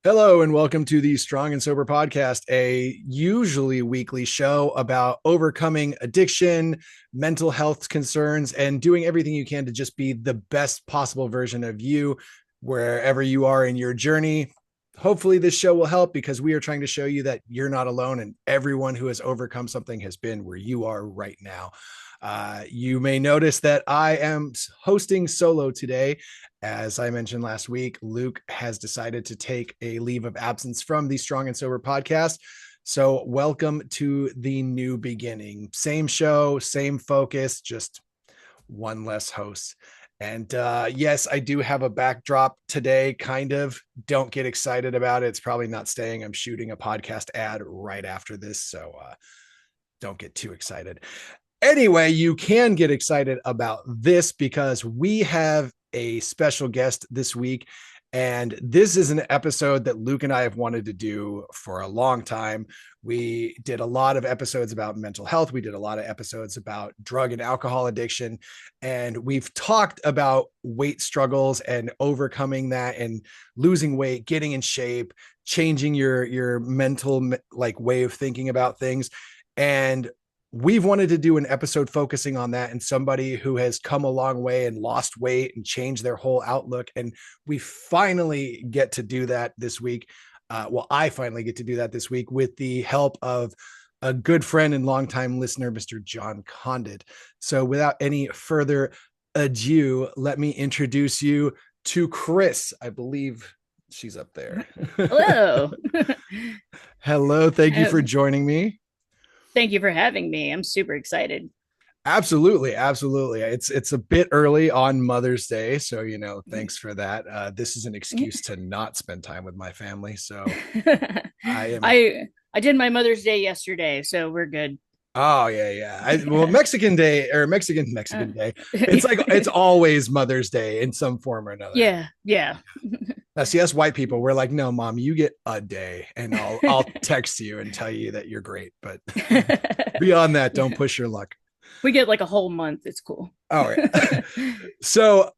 Hello and welcome to the Strong and Sober podcast, a usually weekly show about overcoming addiction, mental health concerns, and doing everything you can to just be the best possible version of you wherever you are in your journey. Hopefully, this show will help because we are trying to show you that you're not alone and everyone who has overcome something has been where you are right now. You may notice that I am hosting solo today. As I mentioned last week, Luke has decided to take a leave of absence from the Strong and Sober podcast. So, welcome to the new beginning. Same show, same focus, just one less host. And yes, I do have a backdrop today, kind of. Don't get excited about it. It's probably not staying. I'm shooting a podcast ad right after this. So, don't get too excited. Anyway, you can get excited about this because we have a special guest this week. And this is an episode that Luke and I have wanted to do for a long time. We did a lot of episodes about mental health. We did a lot of episodes about drug and alcohol addiction. And we've talked about weight struggles and overcoming that and losing weight, getting in shape, changing your mental like way of thinking about things. And we've wanted to do an episode focusing on that and somebody who has come a long way and lost weight and changed their whole outlook. And we finally get to do that this week. I finally get to do that this week with the help of a good friend and longtime listener, Mr. John Condit. So without any further ado, let me introduce you to Chris. I believe she's up there. Hello. Hello. Thank you for Um, joining me. Thank you for having me. I'm super excited. Absolutely, absolutely. It's a bit early on Mother's Day, so thanks for that. This is an excuse to not spend time with my family, so I am. I did my Mother's Day yesterday, so we're good. Oh yeah, yeah. Well, Mexican Day or Uh, Mexican Day. It's like it's always Mother's Day in some form or another. yeah, yeah. Now, see, us white people, we're like, no, mom, you get a day, and I'll text you and tell you that you're great. But beyond that, don't Yeah. push your luck. We get like a whole month. It's cool. All right. So,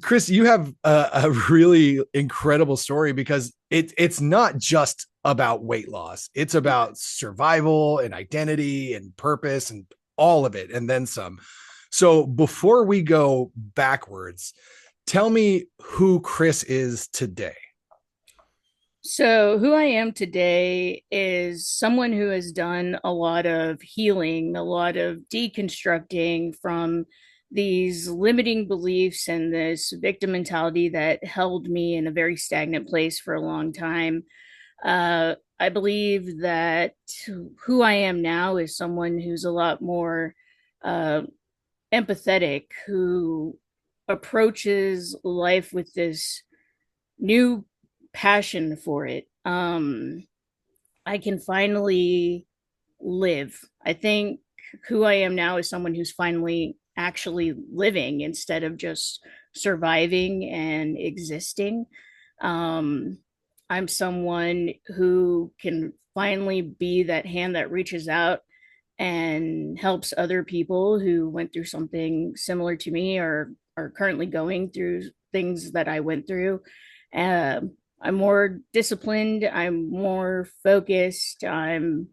Chris, you have a really incredible story because it's not just about weight loss. It's about survival and identity and purpose and all of it, and then some. So, before we go backwards, tell me who Chris is today. So, who I am today is someone who has done a lot of healing, a lot of deconstructing from these limiting beliefs and this victim mentality that held me in a very stagnant place for a long time. I believe that who I am now is someone who's a lot more uh, empathetic, who approaches life with this new passion for it. I can finally live. I think who I am now is someone who's finally actually living instead of just surviving and existing. Um, I'm someone who can finally be that hand that reaches out and helps other people who went through something similar to me or are currently going through things that I went through. I'm more disciplined. I'm more focused. I'm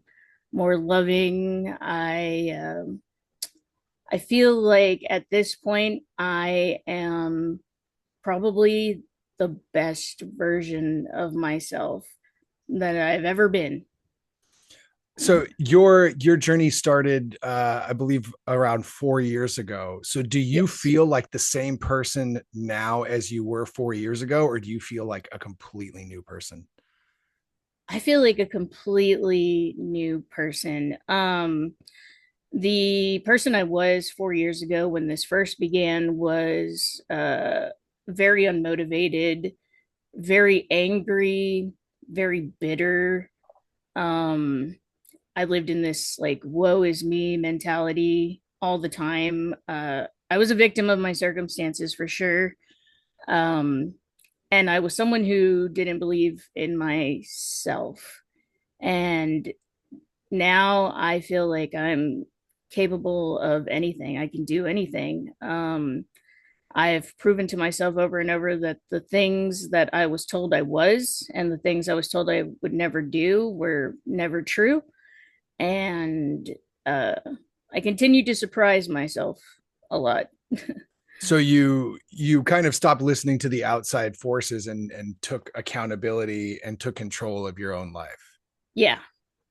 more loving. I feel like at this point I am probably the best version of myself that I've ever been. So your journey started, I believe, around 4 years ago. So do you Yes. feel like the same person now as you were 4 years ago, or do you feel like a completely new person? I feel like a completely new person. The person I was 4 years ago when this first began was very unmotivated, very angry, very bitter. Um, I lived in this like woe is me mentality all the time. I was a victim of my circumstances for sure. Um, and I was someone who didn't believe in myself. And now I feel like I'm capable of anything. I can do anything. I've proven to myself over and over that the things that I was told I was and the things I was told I would never do were never true. And uh, I continue to surprise myself a lot. So you kind of stopped listening to the outside forces and took accountability and took control of your own life. Yeah,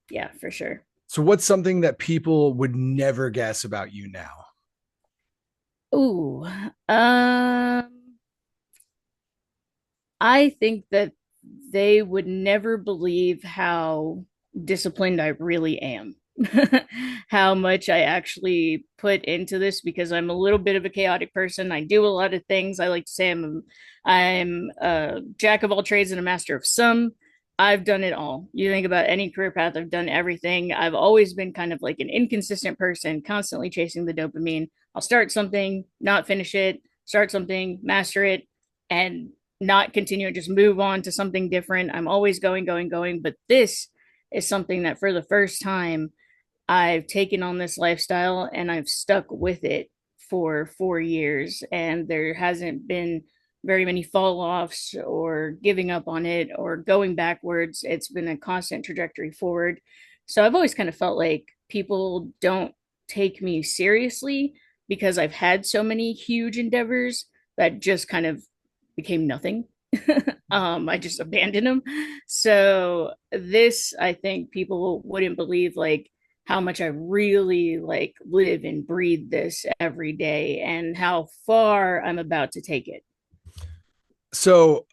yeah, for sure. So what's something that people would never guess about you now? Ooh, I think that they would never believe how disciplined I really am. How much I actually put into this because I'm a little bit of a chaotic person. I do a lot of things. I like to say I'm a jack of all trades and a master of some. I've done it all. You think about any career path, I've done everything. I've always been kind of like an inconsistent person, constantly chasing the dopamine. I'll start something, not finish it, start something, master it, and not continue and just move on to something different. I'm always going, going, going. But this is something that for the first time I've taken on this lifestyle and I've stuck with it for 4 years. And there hasn't been very many fall offs or giving up on it or going backwards. It's been a constant trajectory forward. So I've always kind of felt like people don't take me seriously because I've had so many huge endeavors that just kind of became nothing. I just abandoned them. So this, I think people wouldn't believe like how much I really like live and breathe this every day and how far I'm about to take it. So,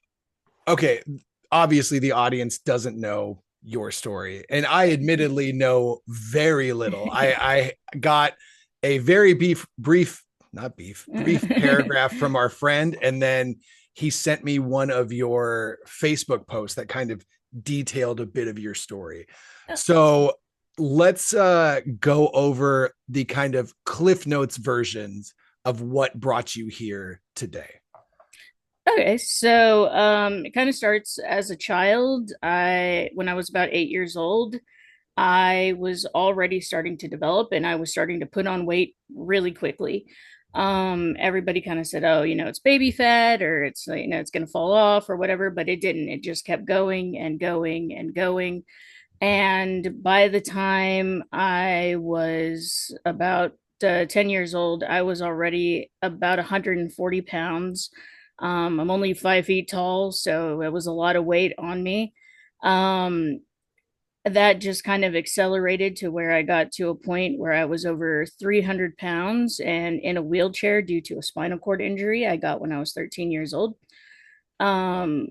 okay, obviously the audience doesn't know your story, and I admittedly know very little. I got a very brief, not beef, brief paragraph from our friend, and then he sent me one of your Facebook posts that kind of detailed a bit of your story. So let's go over the kind of Cliff Notes versions of what brought you here today. Okay, so it kind of starts as a child. When I was about 8 years old, I was already starting to develop and I was starting to put on weight really quickly. Everybody kind of said, oh, it's baby fat or it's, it's going to fall off or whatever, but it didn't. It just kept going and going and going. And by the time I was about 10 years old, I was already about 140 pounds. I'm only 5 feet tall, so it was a lot of weight on me. Um, that just kind of accelerated to where I got to a point where I was over 300 pounds and in a wheelchair due to a spinal cord injury I got when I was 13 years old. Um,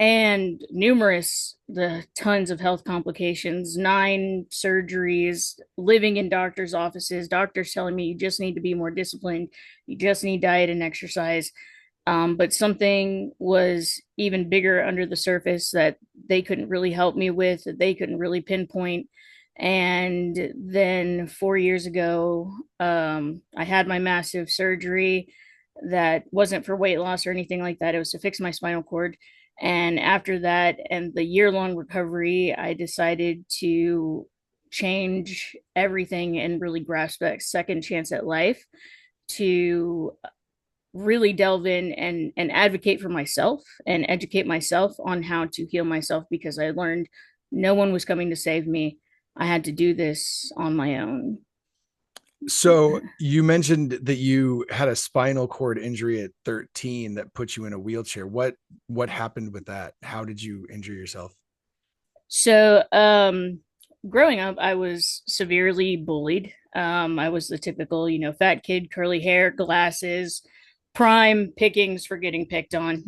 and the tons of health complications, 9 surgeries, living in doctors' offices, doctors telling me you just need to be more disciplined, you just need diet and exercise. But something was even bigger under the surface that they couldn't really help me with, that they couldn't really pinpoint. And then 4 years ago, I had my massive surgery that wasn't for weight loss or anything like that. It was to fix my spinal cord. And after that, and the year-long recovery, I decided to change everything and really grasp that second chance at life to really delve in and advocate for myself and educate myself on how to heal myself because I learned no one was coming to save me. I had to do this on my own. So you mentioned that you had a spinal cord injury at 13 that put you in a wheelchair. What happened with that? How did you injure yourself? So, growing up, I was severely bullied. I was the typical, fat kid, curly hair, glasses, prime pickings for getting picked on.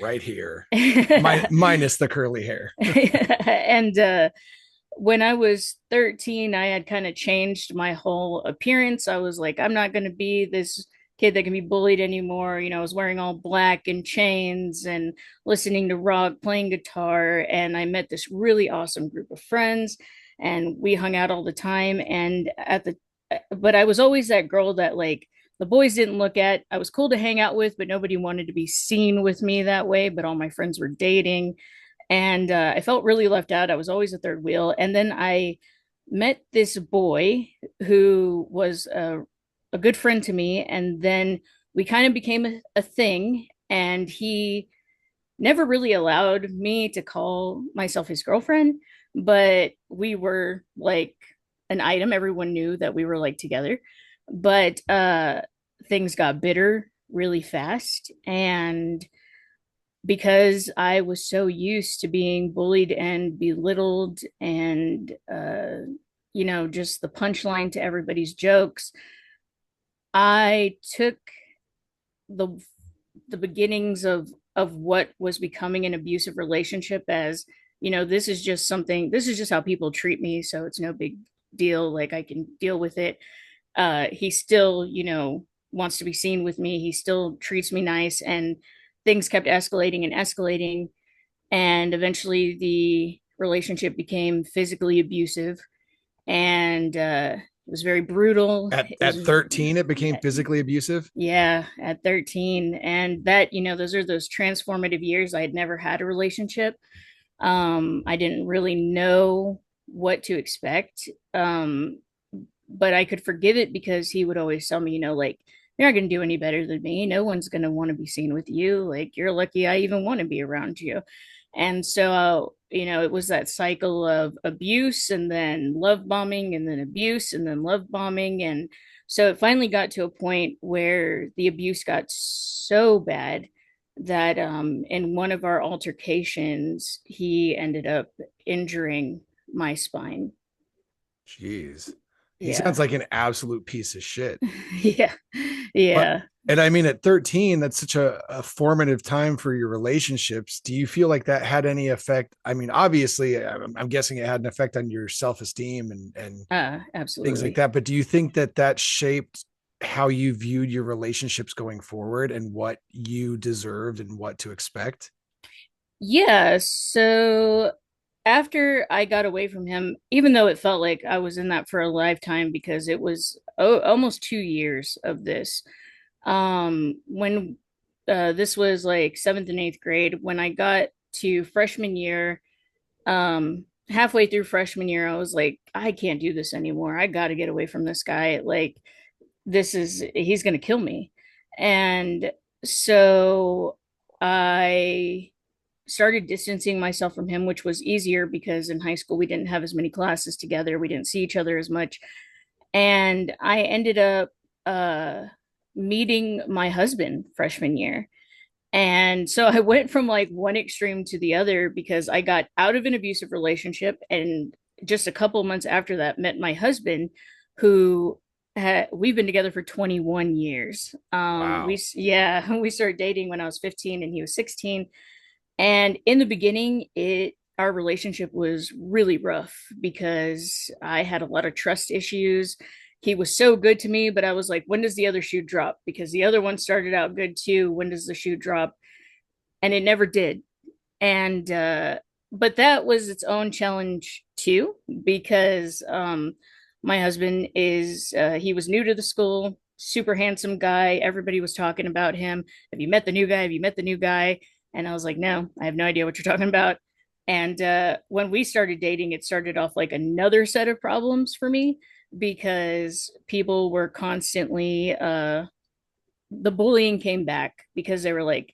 Right here. and Minus the curly hair. When I was 13, I had kind of changed my whole appearance. I was like, I'm not going to be this kid that can be bullied anymore. I was wearing all black and chains and listening to rock, playing guitar. And I met this really awesome group of friends and we hung out all the time. But I was always that girl that like the boys didn't look at. I was cool to hang out with, but nobody wanted to be seen with me that way. But all my friends were dating and I felt really left out. I was always a third wheel. And then I met this boy who was a good friend to me. And then we kind of became a thing, and he never really allowed me to call myself his girlfriend, but we were like an item. Everyone knew that we were like together. But things got bitter really fast, and because I was so used to being bullied and belittled and just the punchline to everybody's jokes, I took the the beginnings of what was becoming an abusive relationship as, this is just something, this is just how people treat me, so it's no big deal, like I can deal with it. He still, wants to be seen with me, he still treats me nice, and things kept escalating and escalating, and eventually the relationship became physically abusive, and it was very brutal. At It at was 13, it became physically abusive. yeah, at 13. And that, those are those transformative years. I had never had a relationship. I didn't really know what to expect. But I could forgive it because he would always tell me, like, you're not going to do any better than me. No one's going to want to be seen with you. Like, you're lucky I even want to be around you. And so, it was that cycle of abuse and then love bombing and then abuse and then love bombing. And so it finally got to a point where the abuse got so bad that in one of our altercations, he ended up injuring my spine. Jeez. He Yeah. sounds like an absolute piece of shit. Yeah. But Yeah. and I mean, at 13, that's such a formative time for your relationships. Do you feel like that had any effect? I mean, obviously, I'm guessing it had an effect on your self-esteem and things like Absolutely. that. But do you think that that shaped how you viewed your relationships going forward and what you deserved and what to expect? Yeah. So after I got away from him, even though it felt like I was in that for a lifetime because it was almost 2 years of this, when this was like seventh and eighth grade, when I got to freshman year, halfway through freshman year, I was like, I can't do this anymore. I got to get away from this guy. Like, he's going to kill me. And so I started distancing myself from him, which was easier because in high school we didn't have as many classes together. We didn't see each other as much. And I ended up uh, meeting my husband freshman year. And so I went from like one extreme to the other because I got out of an abusive relationship, and just a couple months after that met my husband, who we've been together for 21 years. Wow. We started dating when I was 15 and he was 16. And in the beginning, it our relationship was really rough because I had a lot of trust issues. He was so good to me, but I was like, when does the other shoe drop? Because the other one started out good too. When does the shoe drop? And it never did. And but that was its own challenge too, because my husband is he was new to the school, super handsome guy. Everybody was talking about him. Have you met the new guy? Have you met the new guy? And I was like, no, I have no idea what you're talking about. And when we started dating, it started off like another set of problems for me because people were constantly the bullying came back because they were like,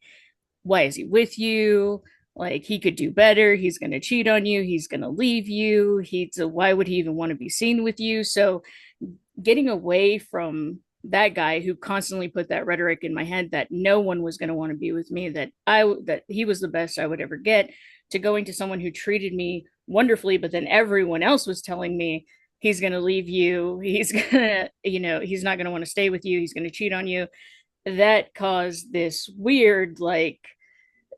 why is he with you? Like, he could do better. He's going to cheat on you. He's going to leave you. Why would he even want to be seen with you? So getting away from that guy who constantly put that rhetoric in my head that no one was going to want to be with me, that he was the best I would ever get, to going to someone who treated me wonderfully, but then everyone else was telling me he's going to leave you. He's going to, he's not going to want to stay with you. He's going to cheat on you. That caused this weird, like,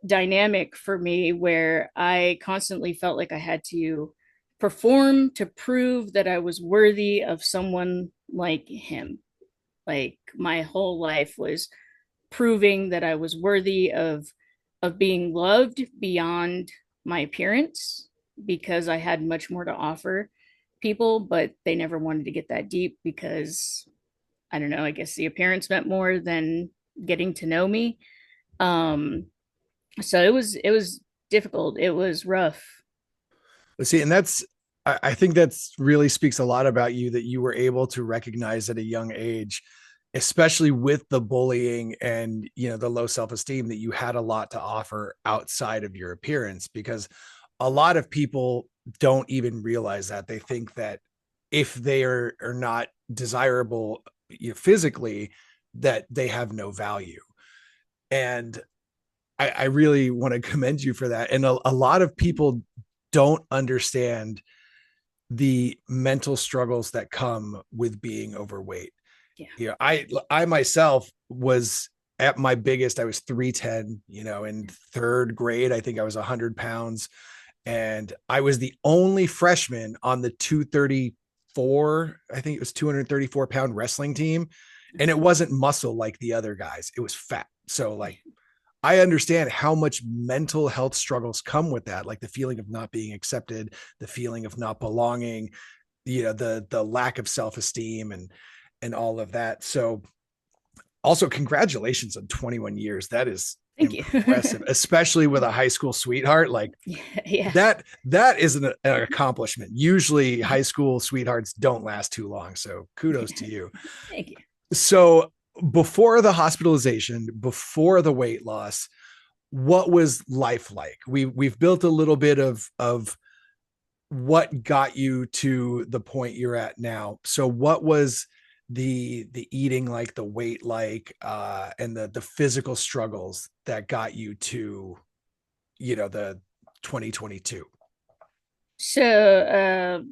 dynamic for me where I constantly felt like I had to perform to prove that I was worthy of someone like him. Like, my whole life was proving that I was worthy of being loved beyond my appearance because I had much more to offer people, but they never wanted to get that deep because I don't know, I guess the appearance meant more than getting to know me. Um so it was difficult. It was rough. Let's see, and I think that's really speaks a lot about you that you were able to recognize at a young age especially with the bullying and, the low self-esteem, that you had a lot to offer outside of your appearance, because a lot of people don't even realize that. They think that if they are not desirable, physically, that they have no value. And I really want to commend you for that. And a lot of people don't understand the mental struggles that come with being overweight. Yeah. I myself was at my biggest. I was 310, in third grade. I think I was 100 pounds. And I was the only freshman on the 234, I think it was 234-pound wrestling team. And it wasn't muscle like the other guys, it was fat. So, like, I understand how much mental health struggles come with that, like the feeling of not being accepted, the feeling of not belonging, the lack of self-esteem and all of that. So also, congratulations on 21 years. That is Thank you. impressive, especially with a high school sweetheart. Like, Yeah. that is an accomplishment. Usually high school sweethearts don't last too long. So kudos to you. Thank you. So before the hospitalization, before the weight loss, what was life like? We've built a little bit of what got you to the point you're at now. So what was the eating like, the weight like, and the physical struggles that got you to, the 2022? So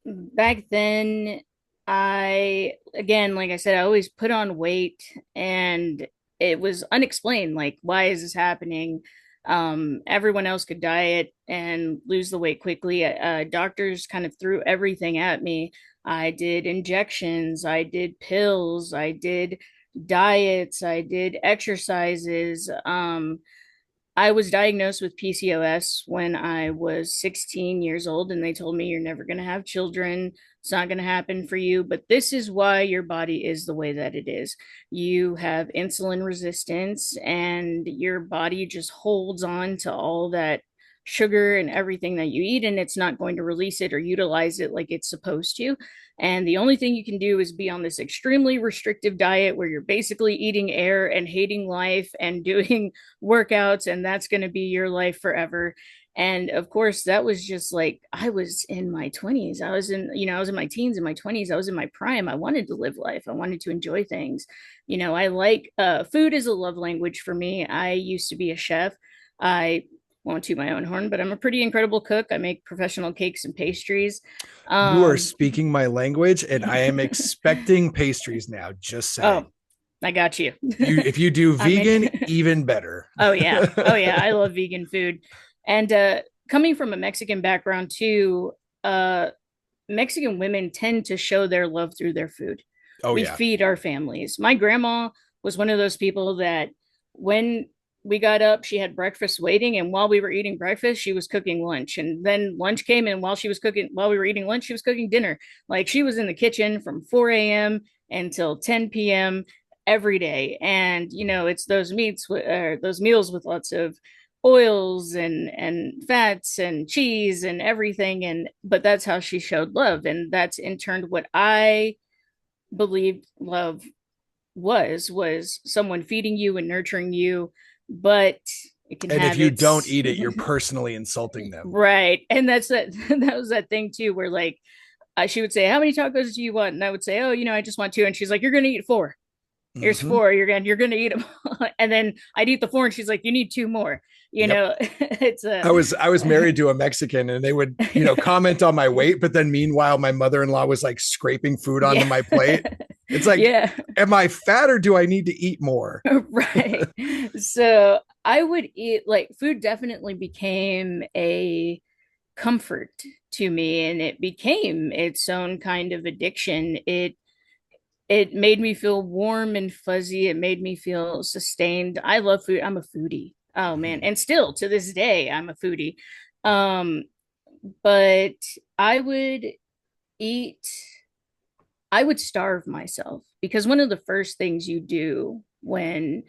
back then, again, like I said, I always put on weight, and it was unexplained. Like, why is this happening? Everyone else could diet and lose the weight quickly. Doctors kind of threw everything at me. I did injections, I did pills, I did diets, I did exercises. I was diagnosed with PCOS when I was 16 years old, and they told me, you're never going to have children. It's not going to happen for you. But this is why your body is the way that it is. You have insulin resistance, and your body just holds on to all that sugar and everything that you eat, and it's not going to release it or utilize it like it's supposed to. And the only thing you can do is be on this extremely restrictive diet where you're basically eating air and hating life and doing workouts, and that's going to be your life forever. And of course, that was just like, I was in my 20s. I was in my teens and my 20s. I was in my prime. I wanted to live life. I wanted to enjoy things. I like food is a love language for me. I used to be a chef. I won't toot my own horn, but I'm a pretty incredible cook. I make professional cakes and pastries. You are Um, speaking my language, and I am expecting pastries now. Just oh, saying. I got you. If you do I make vegan, even better. Oh yeah. Oh yeah. I love vegan food. And coming from a Mexican background too, Mexican women tend to show their love through their food. Oh We yeah. feed our families. My grandma was one of those people that when we got up, she had breakfast waiting, and while we were eating breakfast, she was cooking lunch. And then lunch came, and while we were eating lunch, she was cooking dinner. Like, she was in the kitchen from 4 a.m. until 10 p.m. every day. And it's those those meals with lots of oils and fats and cheese and everything. And but that's how she showed love, and that's in turn what I believed love was someone feeding you and nurturing you. But it can And if have you don't its eat it, you're personally insulting them. right. And that's that was that thing too, where like she would say, how many tacos do you want? And I would say, oh, I just want two. And she's like, you're gonna eat four. Here's Mm-hmm. four. You're gonna eat them. And then I'd eat the four, and she's like, you need two more. Yep. It's a I was married to a Mexican, and they would, comment on my weight, but then meanwhile my mother-in-law was like scraping food onto yeah. my plate. It's like, Yeah. am I fat or do I need to eat more? Right. So I would eat, like, food definitely became a comfort to me, and it became its own kind of addiction. It made me feel warm and fuzzy. It made me feel sustained. I love food. I'm a foodie. Oh man. Mhm. And still to this day, I'm a foodie. Um, but I would eat, I would starve myself, because one of the first things you do when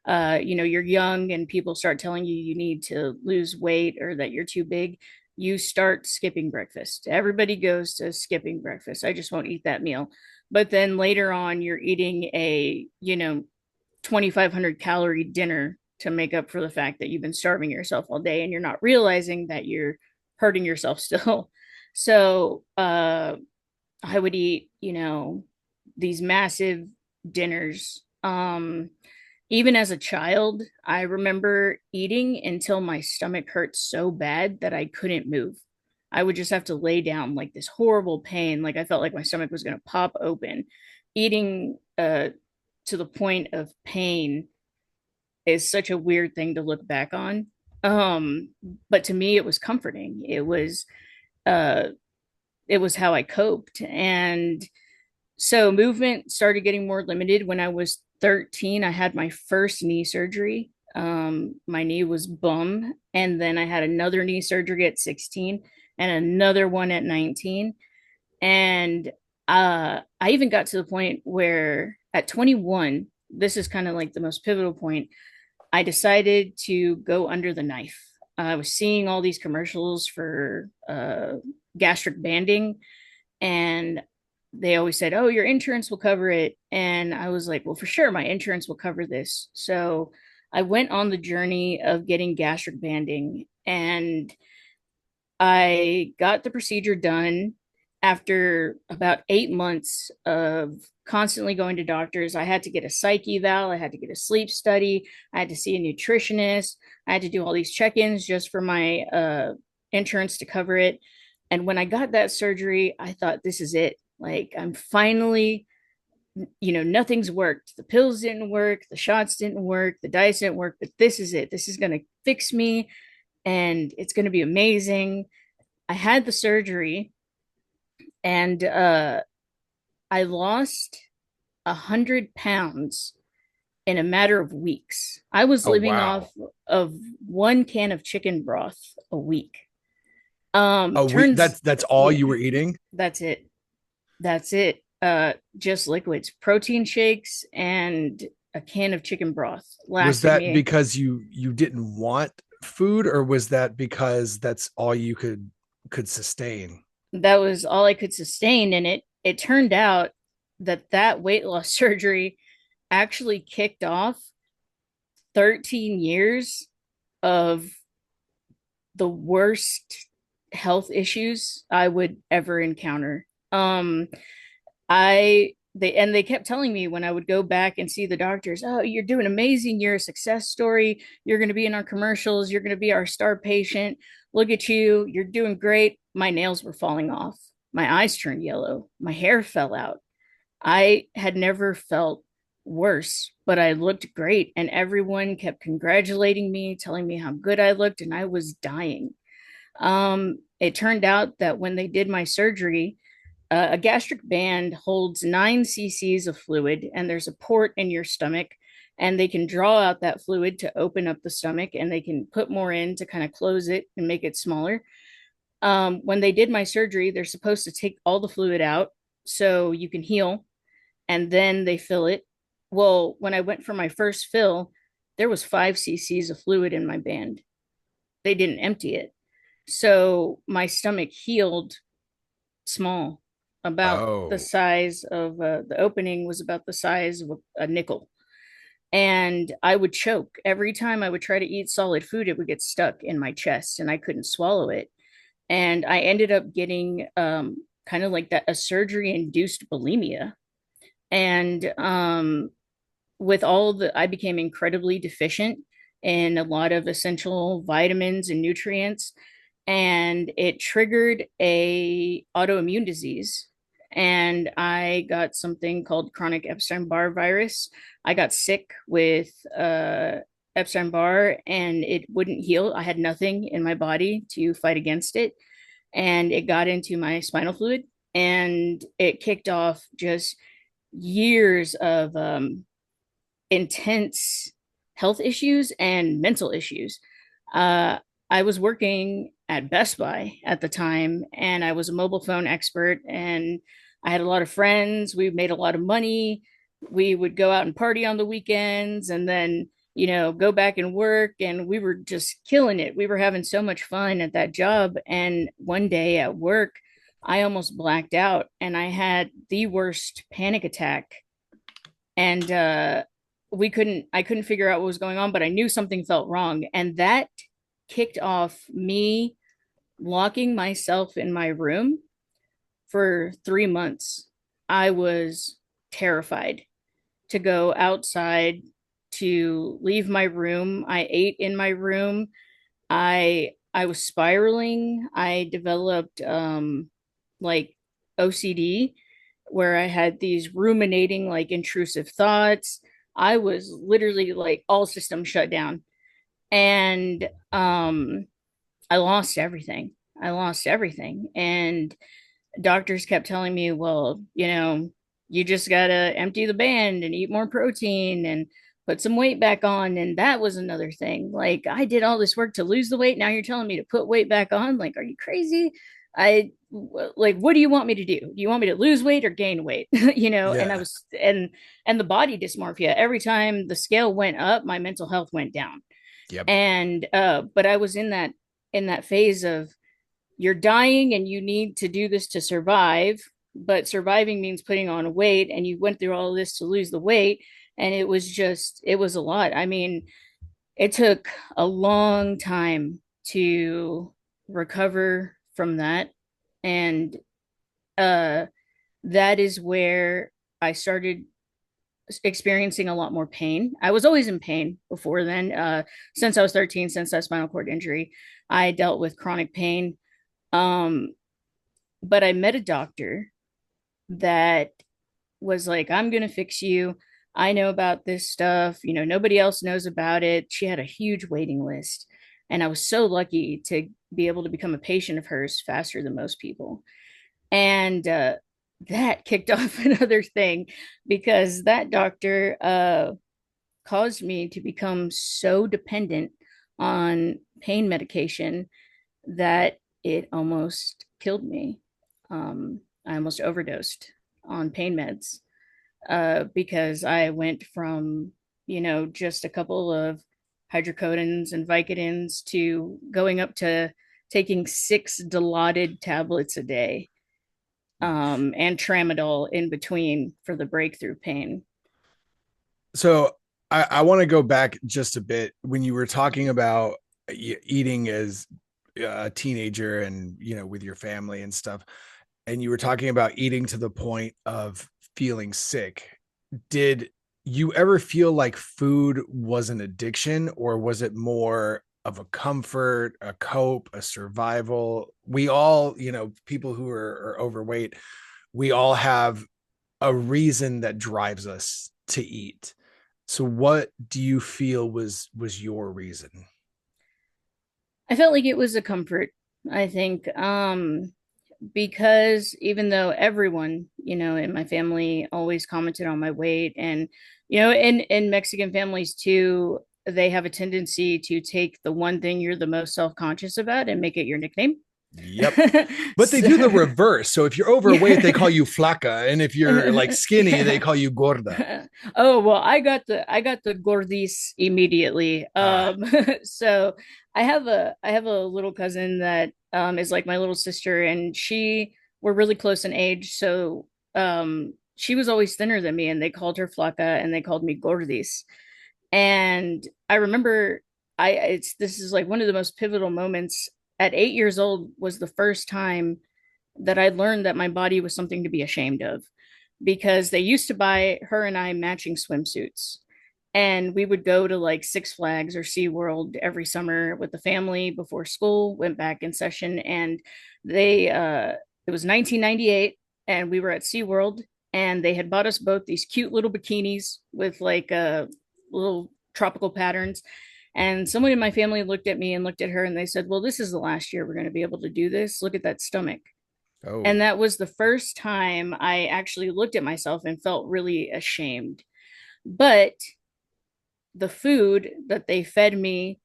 you're young and people start telling you you need to lose weight or that you're too big, you start skipping breakfast. Everybody goes to skipping breakfast. I just won't eat that meal. but then later on you're eating a 2,500 calorie dinner to make up for the fact that you've been starving yourself all day, and you're not realizing that you're hurting yourself still. So I would eat, these massive dinners. Even as a child, I remember eating until my stomach hurt so bad that I couldn't move. I would just have to lay down, like this horrible pain, like I felt like my stomach was going to pop open. Eating to the point of pain is such a weird thing to look back on. Um, but to me, it was comforting. Uh, it was how I coped, and so movement started getting more limited when I was 13. I had my first knee surgery. My knee was bum, and then I had another knee surgery at 16 and another one at 19. And I even got to the point where at 21, this is kind of like the most pivotal point, I decided to go under the knife. I was seeing all these commercials for gastric banding, and they always said, "Oh, your insurance will cover it." And I was like, "Well, for sure, my insurance will cover this." So I went on the journey of getting gastric banding, and I got the procedure done after about 8 months of constantly going to doctors. I had to get a psych eval, I had to get a sleep study, I had to see a nutritionist, I had to do all these check ins just for my insurance to cover it. And when I got that surgery, I thought, this is it. Like, I'm finally, nothing's worked. The pills didn't work, the shots didn't work, the diets didn't work, but this is it. This is going to fix me, and it's going to be amazing. I had the surgery, and I lost 100 pounds in a matter of weeks. I was Oh, living wow. off of one can of chicken broth a week. Oh, Turns, that's all yeah, you were eating? that's it. That's it. Just liquids, protein shakes, and a can of chicken broth Was lasted that me. because you didn't want food, or was that because that's all you could sustain? That was all I could sustain, and it turned out that weight loss surgery actually kicked off 13 years of the worst health issues I would ever encounter. They kept telling me when I would go back and see the doctors, "Oh, you're doing amazing. You're a success story. You're going to be in our commercials. You're going to be our star patient. Look at you. You're doing great." My nails were falling off. My eyes turned yellow. My hair fell out. I had never felt worse, but I looked great, and everyone kept congratulating me, telling me how good I looked, and I was dying. It turned out that when they did my surgery, a gastric band holds 9 cc's of fluid, and there's a port in your stomach, and they can draw out that fluid to open up the stomach, and they can put more in to kind of close it and make it smaller. When they did my surgery, they're supposed to take all the fluid out so you can heal, and then they fill it. Well, when I went for my first fill, there was 5 cc's of fluid in my band. They didn't empty it. So my stomach healed small, about the Oh, size of the opening was about the size of a nickel. And I would choke every time I would try to eat solid food. It would get stuck in my chest and I couldn't swallow it. And I ended up getting kind of like that, a surgery induced bulimia. And with all the, I became incredibly deficient in a lot of essential vitamins and nutrients, and it triggered a autoimmune disease, and I got something called chronic Epstein-Barr virus. I got sick with Epstein-Barr, and it wouldn't heal. I had nothing in my body to fight against it, and it got into my spinal fluid, and it kicked off just years of intense health issues and mental issues. Uh, I was working at Best Buy at the time, and I was a mobile phone expert, and I had a lot of friends. We made a lot of money. We would go out and party on the weekends, and then go back and work, and we were just killing it. We were having so much fun at that job. And one day at work, I almost blacked out and I had the worst panic attack. And I couldn't figure out what was going on, but I knew something felt wrong. And that kicked off me locking myself in my room for 3 months. I was terrified to go outside, to leave my room. I ate in my room. I was spiraling. I developed like OCD, where I had these ruminating like intrusive thoughts. I was literally like all systems shut down. And I lost everything. I lost everything. And doctors kept telling me, well, you just got to empty the band and eat more protein and put some weight back on. And that was another thing. Like, I did all this work to lose the weight. Now you're telling me to put weight back on. Like, are you crazy? Like, what do you want me to do? Do you want me to lose weight or gain weight? And I Yeah. was, and the body dysmorphia, every time the scale went up, my mental health went down. Yep. And, but I was in that phase of, you're dying and you need to do this to survive, but surviving means putting on weight, and you went through all this to lose the weight. And it was a lot. I mean, it took a long time to recover from that. And uh that is where I started experiencing a lot more pain. I was always in pain before then. Since I was 13, since that spinal cord injury, I dealt with chronic pain. um but I met a doctor that was like, I'm going to fix you. I know about this stuff. Nobody else knows about it. She had a huge waiting list. And I was so lucky to be able to become a patient of hers faster than most people. And that kicked off another thing, because that doctor caused me to become so dependent on pain medication that it almost killed me. I almost overdosed on pain meds, because I went from, just a couple of hydrocodons and Vicodins to going up to taking 6 Dilaudid tablets a day, and tramadol in between for the breakthrough pain. So I want to go back just a bit when you were talking about eating as a teenager and, with your family and stuff. And you were talking about eating to the point of feeling sick. Did you ever feel like food was an addiction, or was it more of a comfort, a cope, a survival? We all, people who are overweight, we all have a reason that drives us to eat. So what do you feel was your reason? I felt like it was a comfort. I think, because even though everyone, in my family always commented on my weight, and in Mexican families too, they have a tendency to take the one thing you're the most self-conscious about and make it your nickname. Yep. But they So, do the reverse. So if you're overweight, they yeah. call you flaca, and if you're like skinny, they Yeah. call you gorda. Oh, well, I got the gordis immediately. Ah, So I have a little cousin that is like my little sister, and we're really close in age. So she was always thinner than me, and they called her flaca and they called me gordis. And I remember, this is like one of the most pivotal moments. At 8 years old was the first time that I learned that my body was something to be ashamed of, because they used to buy her and I matching swimsuits. And we would go to like Six Flags or SeaWorld every summer with the family before school went back in session. And it was 1998, and we were at SeaWorld, and they had bought us both these cute little bikinis with like little tropical patterns. And someone in my family looked at me and looked at her, and they said, well, this is the last year we're going to be able to do this. Look at that stomach. And oh, that was the first time I actually looked at myself and felt really ashamed. But the food that they fed me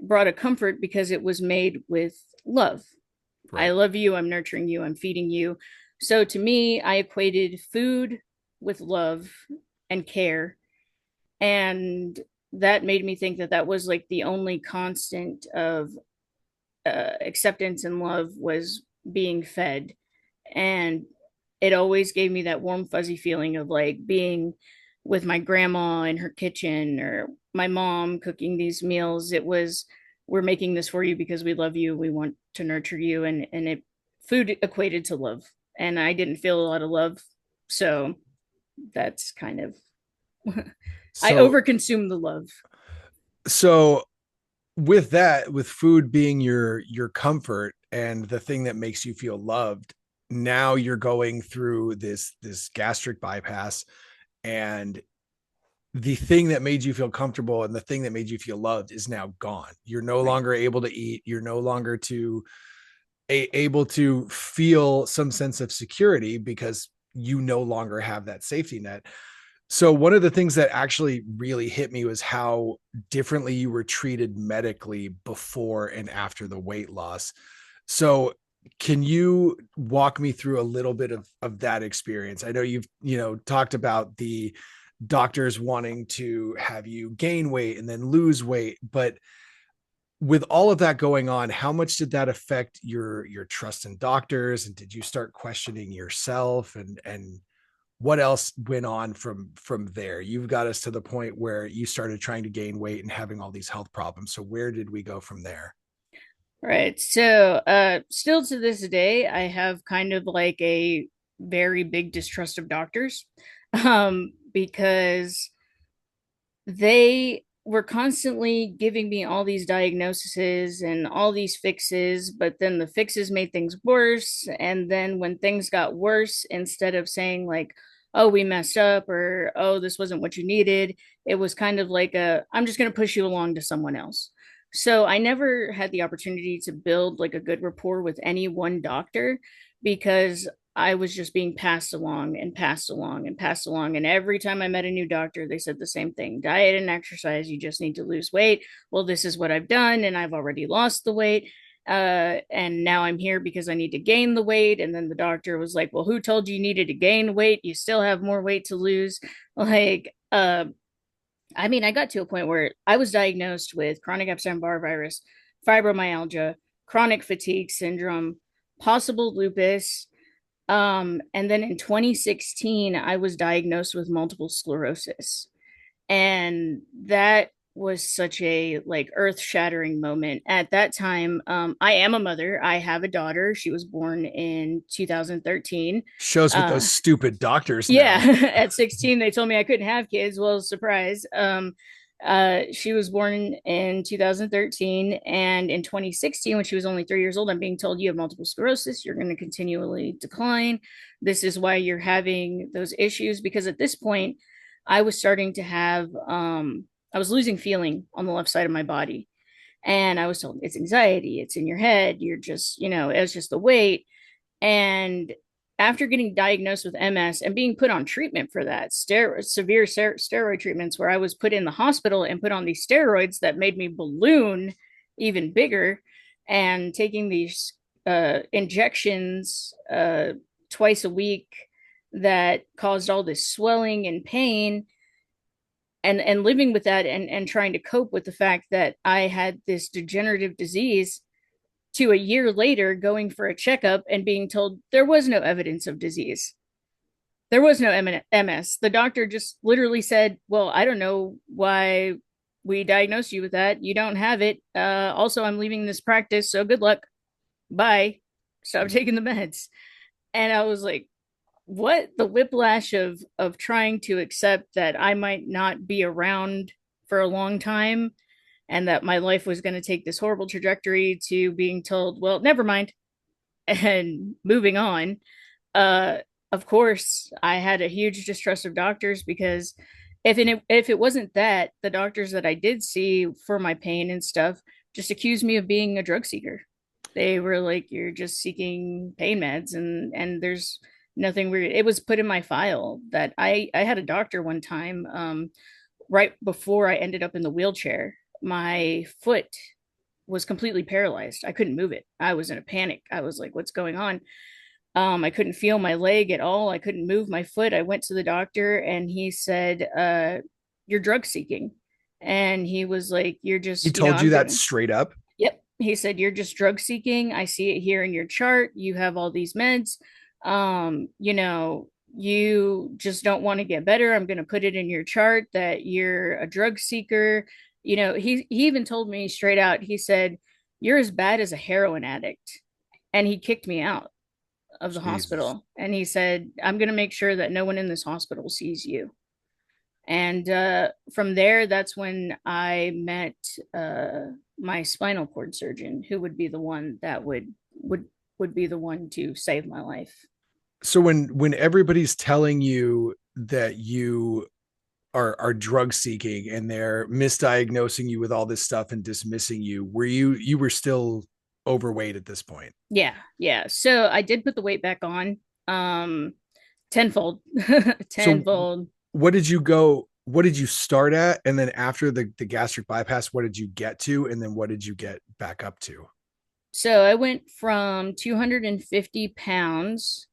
brought a comfort, because it was made with love. I right. love you. I'm nurturing you. I'm feeding you. So to me, I equated food with love and care. And that made me think that that was like the only constant of acceptance and love, was being fed. And it always gave me that warm, fuzzy feeling of like being with my grandma in her kitchen or my mom cooking these meals. It was, we're making this for you because we love you. We want to nurture you. And it, food equated to love. And I didn't feel a lot of love. So that's kind of, I So, overconsume the love. so with that, with food being your comfort and the thing that makes you feel loved, now you're going through this gastric bypass, and the thing that made you feel comfortable and the thing that made you feel loved is now gone. You're no Right. longer able to eat. You're no longer able to feel some sense of security because you no longer have that safety net. So one of the things that actually really hit me was how differently you were treated medically before and after the weight loss. So can you walk me through a little bit of that experience? I know you've, talked about the doctors wanting to have you gain weight and then lose weight, but with all of that going on, how much did that affect your trust in doctors? And did you start questioning yourself? And what else went on from there? You've got us to the point where you started trying to gain weight and having all these health problems. So where did we go from there? Right. So, still to this day, I have kind of like a very big distrust of doctors, because they were constantly giving me all these diagnoses and all these fixes, but then the fixes made things worse. And then when things got worse, instead of saying like, oh, we messed up or oh, this wasn't what you needed, it was kind of like a, I'm just going to push you along to someone else. So I never had the opportunity to build like a good rapport with any one doctor because I was just being passed along and passed along and passed along. And every time I met a new doctor, they said the same thing: diet and exercise. You just need to lose weight. Well, this is what I've done, and I've already lost the weight. And now I'm here because I need to gain the weight. And then the doctor was like, well, who told you needed to gain weight? You still have more weight to lose. Like, I mean, I got to a point where I was diagnosed with chronic Epstein-Barr virus, fibromyalgia, chronic fatigue syndrome, possible lupus, and then in 2016, I was diagnosed with multiple sclerosis. And that was such a like earth-shattering moment. At that time, I am a mother. I have a daughter. She was born in 2013. Shows with those Uh, stupid doctors yeah, now. at 16, they told me I couldn't have kids. Well, surprise. She was born in 2013, and in 2016, when she was only 3 years old, I'm being told you have multiple sclerosis. You're going to continually decline. This is why you're having those issues. Because at this point, I was starting to have, I was losing feeling on the left side of my body, and I was told it's anxiety, it's in your head. You're just, it was just the weight. And after getting diagnosed with MS and being put on treatment for that, severe steroid treatments, where I was put in the hospital and put on these steroids that made me balloon even bigger, and taking these injections twice a week that caused all this swelling and pain, and living with that, and trying to cope with the fact that I had this degenerative disease, to a year later going for a checkup and being told there was no evidence of disease. There was no MS. The doctor just literally said, well, I don't know why we diagnosed you with that. You don't have it. Also, I'm leaving this practice, so good luck. Bye. Stop taking the meds. And I was like, what? The whiplash of trying to accept that I might not be around for a long time, and that my life was going to take this horrible trajectory, to being told, well, never mind, and moving on. Uh, of course, I had a huge distrust of doctors, because if it wasn't that, the doctors that I did see for my pain and stuff just accused me of being a drug seeker. They were like, you're just seeking pain meds, and there's nothing weird. It was put in my file that I had a doctor one time, right before I ended up in the wheelchair. My foot was completely paralyzed. I couldn't move it. I was in a panic. I was like, what's going on? I couldn't feel my leg at all. I couldn't move my foot. I went to the doctor, and he said, you're drug seeking. And he was like, you're He just, told I'm you that gonna, straight up? yep. He said, you're just drug seeking. I see it here in your chart. You have all these meds. You just don't want to get better. I'm going to put it in your chart that you're a drug seeker. He even told me straight out, he said, "You're as bad as a heroin addict." And he kicked me out of the Jesus. hospital. And he said, "I'm going to make sure that no one in this hospital sees you." And from there, that's when I met my spinal cord surgeon, who would be the one that would be the one to save my life. So when everybody's telling you that you are drug seeking and they're misdiagnosing you with all this stuff and dismissing you, you were still overweight at this point? Yeah, yeah. So I did put the weight back on, tenfold, So tenfold. what did you start at? And then after the gastric bypass, what did you get to? And then what did you get back up to? So I went from 250 pounds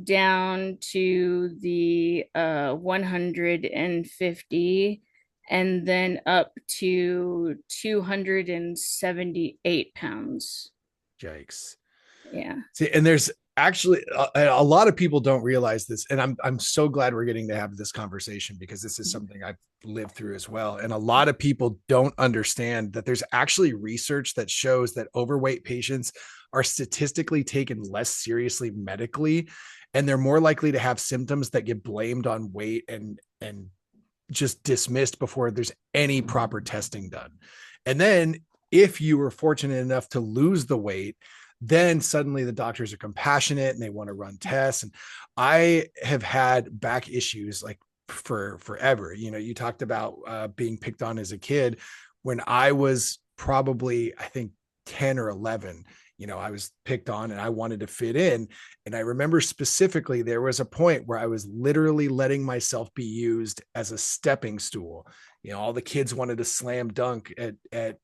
down to the 150, and then up to 278 pounds. Yikes. Yeah. See, and there's actually a lot of people don't realize this, and I'm so glad we're getting to have this conversation because this is something I've lived through as well. And a lot of people don't understand that there's actually research that shows that overweight patients are statistically taken less seriously medically, and they're more likely to have symptoms that get blamed on weight and just dismissed before there's any proper testing done. And then if you were fortunate enough to lose the weight, then suddenly the doctors are compassionate and they want to run tests. And I have had back issues like for forever. You talked about being picked on as a kid. When I was probably, I think, 10 or 11, I was picked on and I wanted to fit in. And I remember specifically there was a point where I was literally letting myself be used as a stepping stool. All the kids wanted to slam dunk at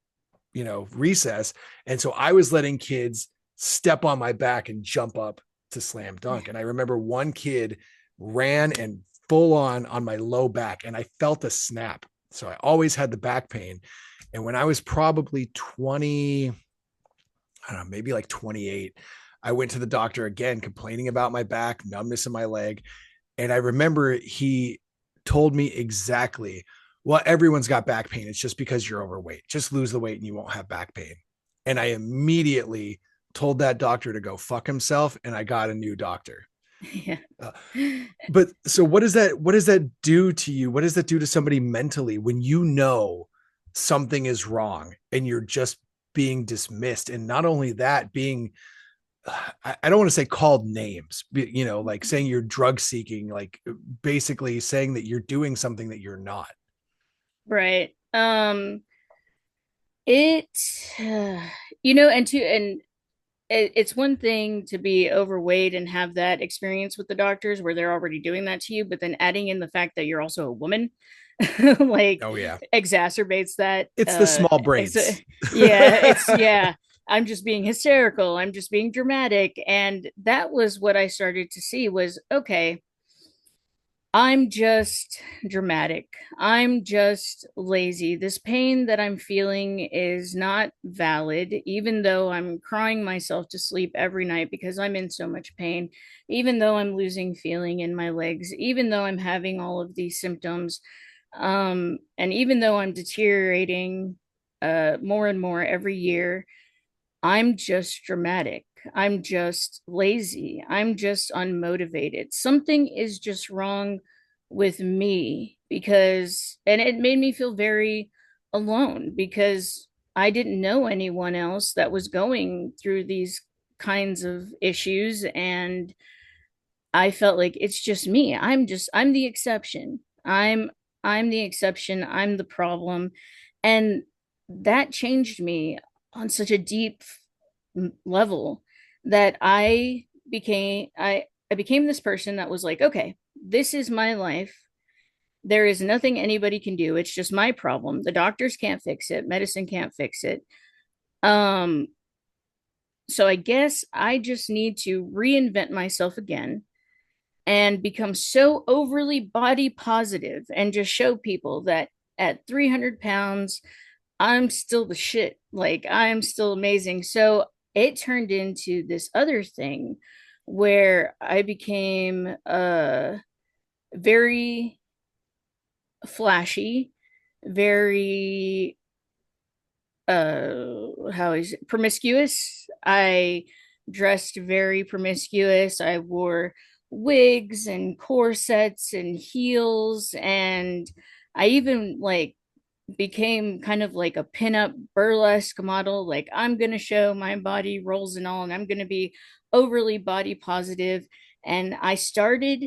recess. And so I was letting kids step on my back and jump up to slam dunk. And I remember one kid ran and full on my low back, and I felt a snap. So I always had the back pain. And when I was probably 20, I don't know, maybe like 28, I went to the doctor again, complaining about my back, numbness in my leg. And I remember he told me exactly, well, everyone's got back pain. It's just because you're overweight. Just lose the weight and you won't have back pain. And I immediately told that doctor to go fuck himself, and I got a new doctor. Yeah. Uh, but so what does that do to you? What does that do to somebody mentally when something is wrong and you're just being dismissed? And not only that, being I don't want to say called names, but, like saying you're drug seeking, like basically saying that you're doing something that you're not. Right. It, and it's one thing to be overweight and have that experience with the doctors where they're already doing that to you, but then adding in the fact that you're also a woman, like, Oh yeah. exacerbates that. It's the small brains. Yeah, yeah. I'm just being hysterical. I'm just being dramatic, and that was what I started to see was, okay, I'm just dramatic. I'm just lazy. This pain that I'm feeling is not valid, even though I'm crying myself to sleep every night because I'm in so much pain, even though I'm losing feeling in my legs, even though I'm having all of these symptoms, and even though I'm deteriorating more and more every year. I'm just dramatic. I'm just lazy. I'm just unmotivated. Something is just wrong with me and it made me feel very alone because I didn't know anyone else that was going through these kinds of issues. And I felt like it's just me. I'm the exception. I'm the exception. I'm the problem. And that changed me on such a deep level that I became this person that was like, okay, this is my life. There is nothing anybody can do. It's just my problem. The doctors can't fix it. Medicine can't fix it. Um, so I guess I just need to reinvent myself again and become so overly body positive and just show people that at 300 pounds, I'm still the shit. Like, I'm still amazing. So it turned into this other thing where I became very flashy, very how is it, promiscuous. I dressed very promiscuous. I wore wigs and corsets and heels, and I even like became kind of like a pinup burlesque model. Like, I'm gonna show my body rolls and all, and I'm gonna be overly body positive. And I started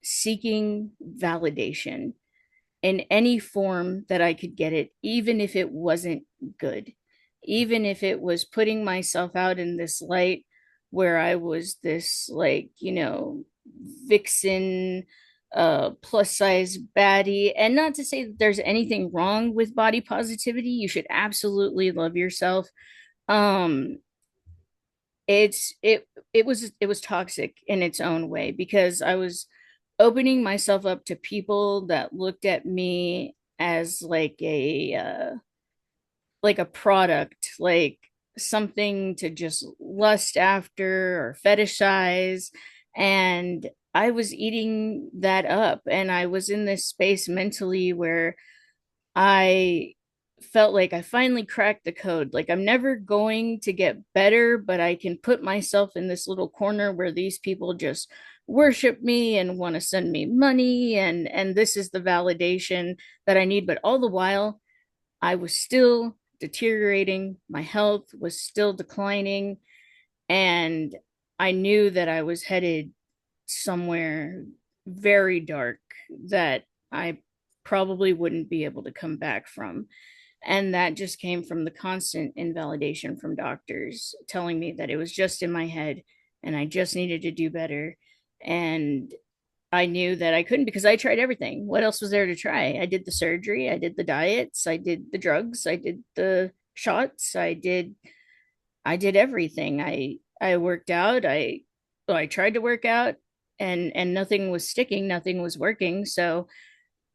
seeking validation in any form that I could get it, even if it wasn't good, even if it was putting myself out in this light where I was this, like, vixen, plus size baddie. And not to say that there's anything wrong with body positivity. You should absolutely love yourself. Um, it was toxic in its own way because I was opening myself up to people that looked at me as like a product, like something to just lust after or fetishize. And I was eating that up, and I was in this space mentally where I felt like I finally cracked the code. Like, I'm never going to get better, but I can put myself in this little corner where these people just worship me and want to send me money, and this is the validation that I need. But all the while, I was still deteriorating. My health was still declining, and I knew that I was headed somewhere very dark that I probably wouldn't be able to come back from. And that just came from the constant invalidation from doctors telling me that it was just in my head and I just needed to do better. And I knew that I couldn't because I tried everything. What else was there to try? I did the surgery, I did the diets, I did the drugs, I did the shots, I did everything. I worked out. I tried to work out, and nothing was sticking, nothing was working. So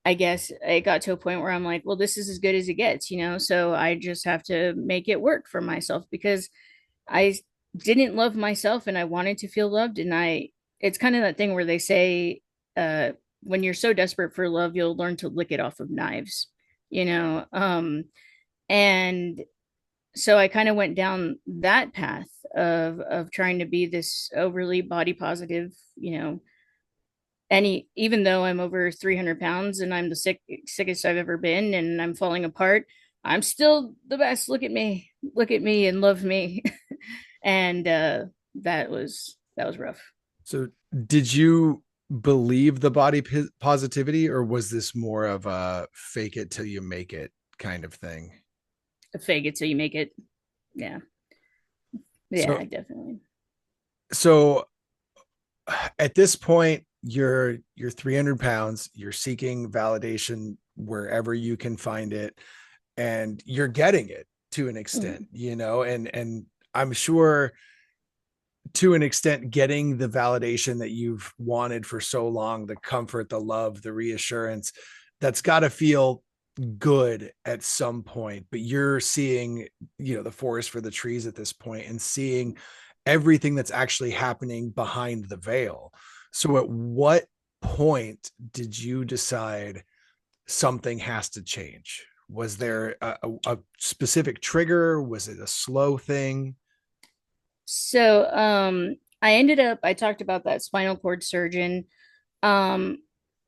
I guess it got to a point where I'm like, well, this is as good as it gets. So I just have to make it work for myself because I didn't love myself and I wanted to feel loved. And it's kind of that thing where they say, uh, when you're so desperate for love, you'll learn to lick it off of knives, you know? And so I kind of went down that path of trying to be this overly body positive, even though I'm over 300 pounds and I'm the sickest I've ever been and I'm falling apart, I'm still the best. Look at me and love me. And that was rough. So, did you believe the body positivity, or was this more of a fake it till you make it kind of thing? Fake it till you make it. Yeah. So, Yeah, definitely. so at this point, you're 300 pounds. You're seeking validation wherever you can find it, and you're getting it to an extent, Mhm. and I'm sure to an extent getting the validation that you've wanted for so long, the comfort, the love, the reassurance, that's got to feel good at some point. But you're seeing the forest for the trees at this point and seeing everything that's actually happening behind the veil. So at what point did you decide something has to change? Was there a specific trigger? Was it a slow thing? So, I talked about that spinal cord surgeon. Um,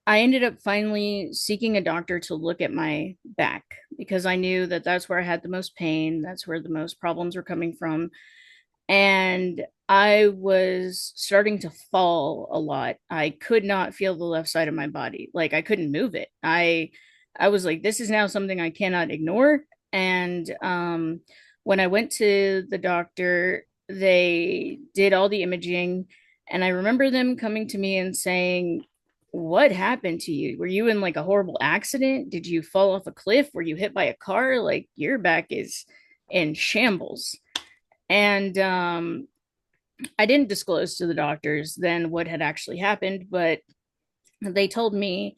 I ended up finally seeking a doctor to look at my back because I knew that that's where I had the most pain. That's where the most problems were coming from. And I was starting to fall a lot. I could not feel the left side of my body. Like, I couldn't move it. I was like, this is now something I cannot ignore. And when I went to the doctor, they did all the imaging, and I remember them coming to me and saying, what happened to you? Were you in like a horrible accident? Did you fall off a cliff? Were you hit by a car? Like, your back is in shambles. And I didn't disclose to the doctors then what had actually happened, but they told me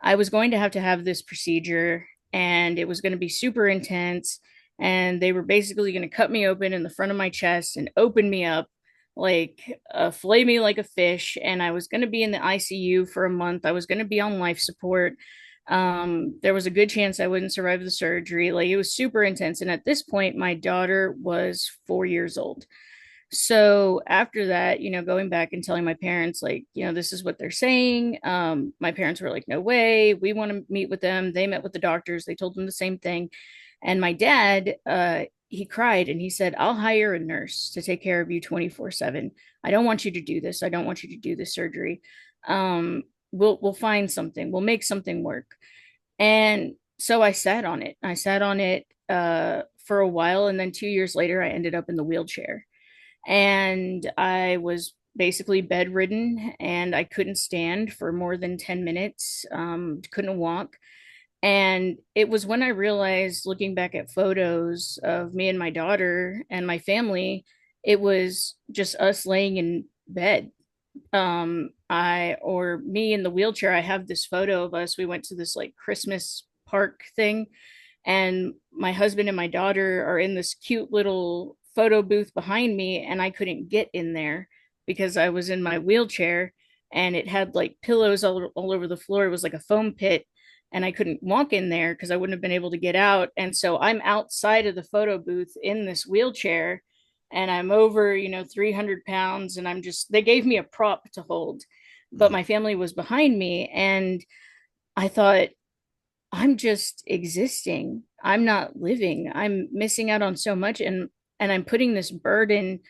I was going to have this procedure, and it was going to be super intense. And they were basically going to cut me open in the front of my chest and open me up like fillet me like a fish, and I was going to be in the ICU for a month. I was going to be on life support. There was a good chance I wouldn't survive the surgery. Like, it was super intense. And at this point, my daughter was 4 years old. So after that, going back and telling my parents, like, this is what they're saying. My parents were like, no way, we want to meet with them. They met with the doctors, they told them the same thing. And my dad, he cried and he said, I'll hire a nurse to take care of you 24/7. I don't want you to do this. I don't want you to do this surgery. We'll find something. We'll make something work. And so I sat on it. I sat on it for a while. And then 2 years later, I ended up in the wheelchair. And I was basically bedridden and I couldn't stand for more than 10 minutes, couldn't walk. And it was when I realized, looking back at photos of me and my daughter and my family, it was just us laying in bed. Or me in the wheelchair. I have this photo of us. We went to this like Christmas park thing, and my husband and my daughter are in this cute little photo booth behind me, and I couldn't get in there because I was in my wheelchair, and it had like pillows all over the floor. It was like a foam pit, and I couldn't walk in there because I wouldn't have been able to get out. And so I'm outside of the photo booth in this wheelchair, and I'm over, 300 pounds, and they gave me a prop to hold, but my family was behind me. And I thought, I'm just existing. I'm not living. I'm missing out on so much. And I'm putting this burden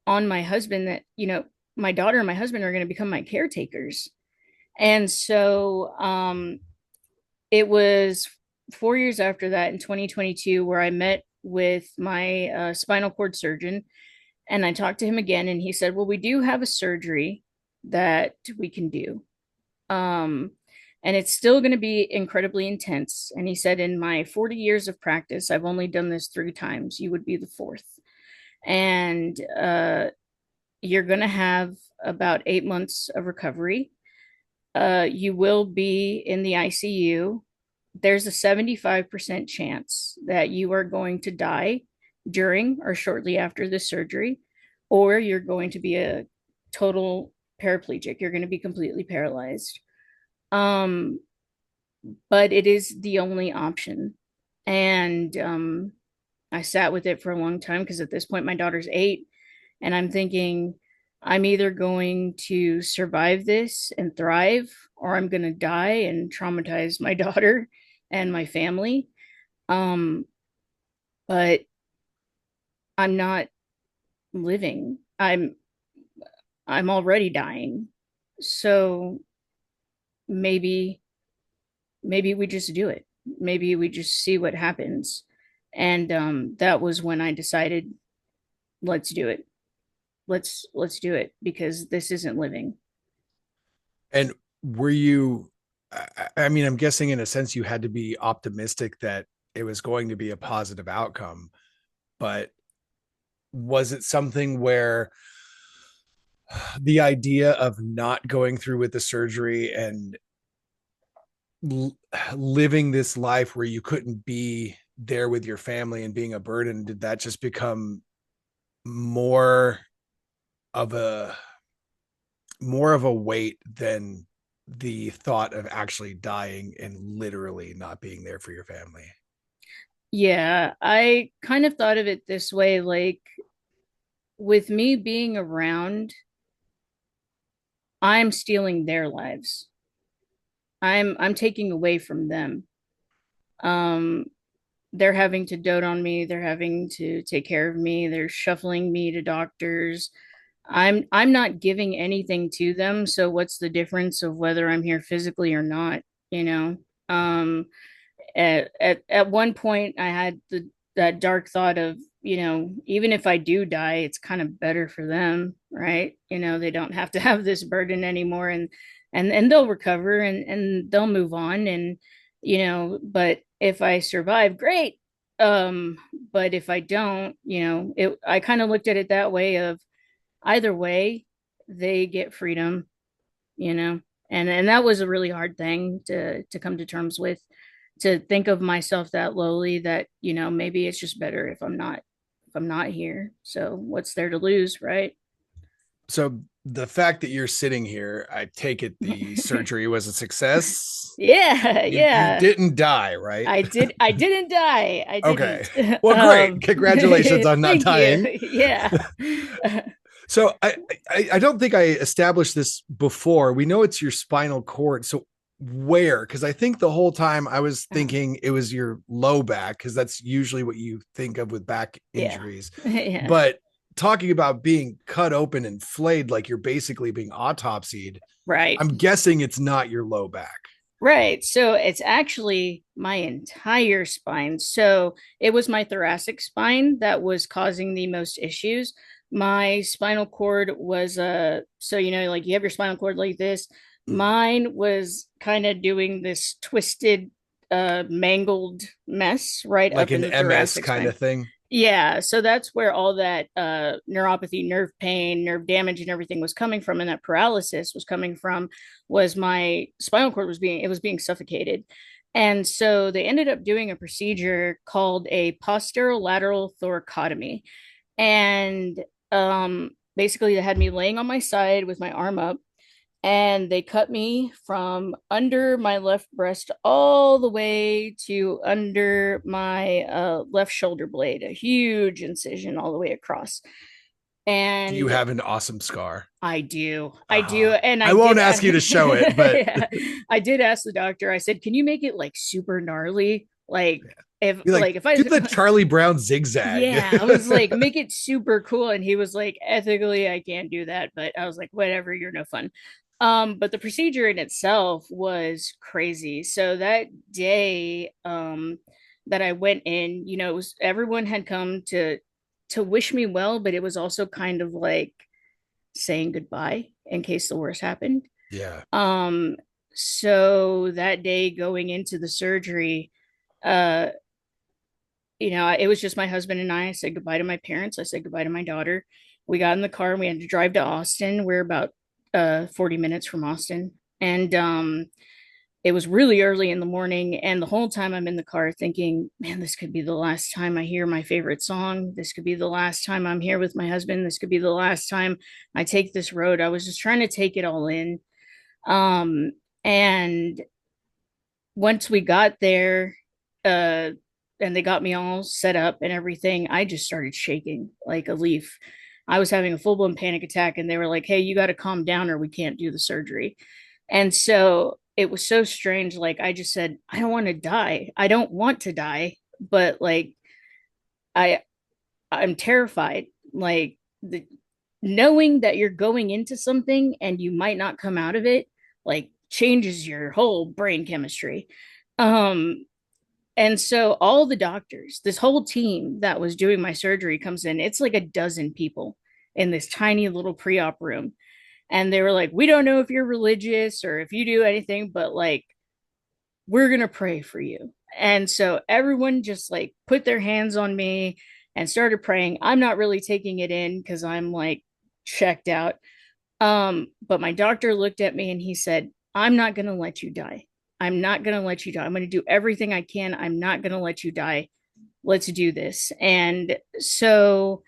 on my husband that, my daughter and my husband are going to become my caretakers. And so it was 4 years after that, in 2022, where I met with my spinal cord surgeon, and I talked to him again, and he said, well, we do have a surgery that we can do. Um, and it's still going to be incredibly intense. And he said, in my 40 years of practice, I've only done this 3 times. You would be the fourth. And you're going to have about 8 months of recovery. You will be in the ICU. There's a 75% chance that you are going to die during or shortly after the surgery, or you're going to be a total paraplegic. You're going to be completely paralyzed. Um, but it is the only option. And I sat with it for a long time because at this point, my daughter's 8, and I'm thinking, I'm either going to survive this and thrive, or I'm going to die and traumatize my daughter and my family. Um, but I'm not living. I'm already dying. So maybe we just do it. Maybe we just see what happens. And that was when I decided, let's do it. Let's do it, because this isn't living. And were you, I mean, I'm guessing in a sense you had to be optimistic that it was going to be a positive outcome, but was it something where the idea of not going through with the surgery and living this life where you couldn't be there with your family and being a burden, did that just become more of a weight than the thought of actually dying and literally not being there for your family? Yeah, I kind of thought of it this way, like, with me being around, I'm stealing their lives. I'm taking away from them. Um, they're having to dote on me, they're having to take care of me, they're shuffling me to doctors. I'm not giving anything to them, so what's the difference of whether I'm here physically or not, you know? Um, at one point I had that dark thought of, even if I do die, it's kind of better for them, right? They don't have to have this burden anymore, and they'll recover, and they'll move on. And but if I survive, great. But if I don't, I kind of looked at it that way of, either way, they get freedom, you know and that was a really hard thing to come to terms with, to think of myself that lowly, that maybe it's just better if I'm not here. So what's there to lose, right? So the fact that you're sitting here, I take it the surgery was a success. Yeah, You yeah. didn't die, right? I didn't die. I Okay. didn't. Well, great. Congratulations on not Thank you. dying. Yeah. So I don't think I established this before. We know it's your spinal cord. So where? Because I think the whole time I was thinking it was your low back, because that's usually what you think of with back Yeah. injuries. Yeah. But talking about being cut open and flayed like you're basically being autopsied, Right. I'm guessing it's not your low back. Right. So it's actually my entire spine. So it was my thoracic spine that was causing the most issues. My spinal cord was so like you have your spinal cord like this. Mine was kind of doing this twisted mangled mess right Like up in an the MS thoracic kind spine. of thing. Yeah, so that's where all that neuropathy, nerve pain, nerve damage, and everything was coming from, and that paralysis was coming from was my spinal cord was being suffocated, and so they ended up doing a procedure called a posterolateral thoracotomy, and basically they had me laying on my side with my arm up, and they cut me from under my left breast all the way to under my left shoulder blade, a huge incision all the way across. Do you And have an awesome scar? I do, and I won't ask you to show it, but yeah, I did ask the doctor. I said, "Can you make it like super gnarly? Like be like, if I do the Charlie Brown zigzag. yeah, I was like, make it super cool. And he was like, ethically, I can't do that. But I was like, whatever, you're no fun. But the procedure in itself was crazy. So that day, that I went in, it was everyone had come to wish me well, but it was also kind of like saying goodbye in case the worst happened. Yeah. Um, so that day going into the surgery, uh, it was just my husband and I. I said goodbye to my parents. I said goodbye to my daughter. We got in the car and we had to drive to Austin. We're about 40 minutes from Austin. And it was really early in the morning. And the whole time I'm in the car thinking, man, this could be the last time I hear my favorite song. This could be the last time I'm here with my husband. This could be the last time I take this road. I was just trying to take it all in. And once we got there, uh, and they got me all set up and everything, I just started shaking like a leaf. I was having a full blown panic attack, and they were like, "Hey, you got to calm down, or we can't do the surgery." And so it was so strange. Like I just said, "I don't want to die. I don't want to die, but like I, I'm terrified. Like the knowing that you're going into something and you might not come out of it, like changes your whole brain chemistry." Um, and so all the doctors, this whole team that was doing my surgery comes in. It's like a dozen people in this tiny little pre-op room. And they were like, "We don't know if you're religious or if you do anything, but like, we're going to pray for you." And so everyone just like put their hands on me and started praying. I'm not really taking it in because I'm like checked out. But my doctor looked at me and he said, "I'm not going to let you die. I'm not going to let you die. I'm going to do everything I can. I'm not going to let you die. Let's do this." And so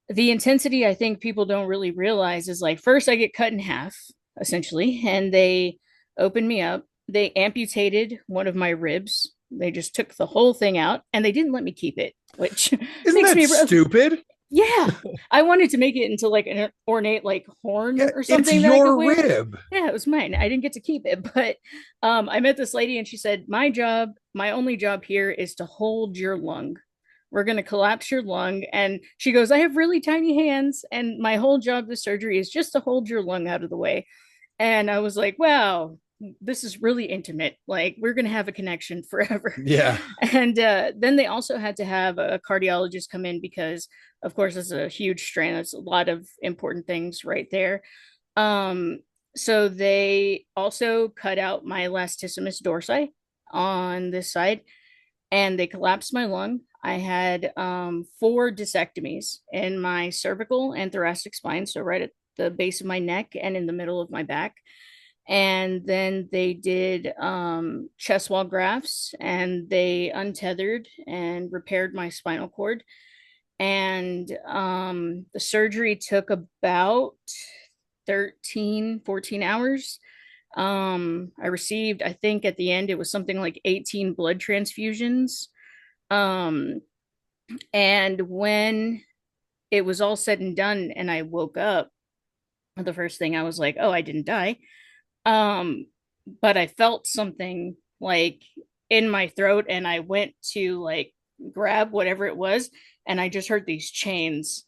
the intensity I think people don't really realize is like first I get cut in half essentially, and they opened me up. They amputated one of my ribs. They just took the whole thing out and they didn't let me keep it, which Isn't makes that me stupid? yeah. I wanted to make it into like an ornate like horn Yeah, or it's something that I could your wear. rib. Yeah, it was mine. I didn't get to keep it, but I met this lady and she said, "My job, my only job here is to hold your lung. We're going to collapse your lung." And she goes, "I have really tiny hands and my whole job this surgery is just to hold your lung out of the way." And I was like, "Wow, this is really intimate. Like we're going to have a connection forever." Yeah. And then they also had to have a cardiologist come in because of course it's a huge strain. That's a lot of important things right there. um so they also cut out my latissimus dorsi on this side, and they collapsed my lung. I had four disectomies in my cervical and thoracic spine, so right at the base of my neck and in the middle of my back. And then they did chest wall grafts, and they untethered and repaired my spinal cord. And the surgery took about 13, 14 hours. I received, I think at the end, it was something like 18 blood transfusions. Um, and when it was all said and done and I woke up, the first thing I was like, oh, I didn't die. Um, but I felt something like in my throat and I went to like grab whatever it was and I just heard these chains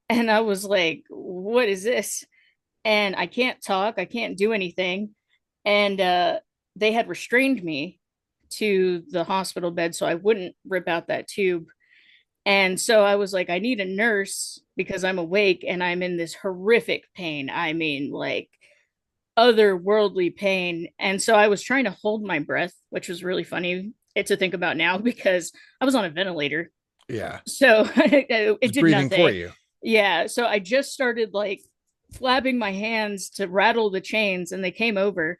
and I was like, what is this? And I can't talk, I can't do anything. And they had restrained me to the hospital bed so I wouldn't rip out that tube. And so I was like, I need a nurse because I'm awake and I'm in this horrific pain. I mean, like otherworldly pain. And so I was trying to hold my breath, which was really funny to think about now because I was on a ventilator. Yeah. So it Just did breathing for nothing. you. Yeah. So I just started like flapping my hands to rattle the chains and they came over.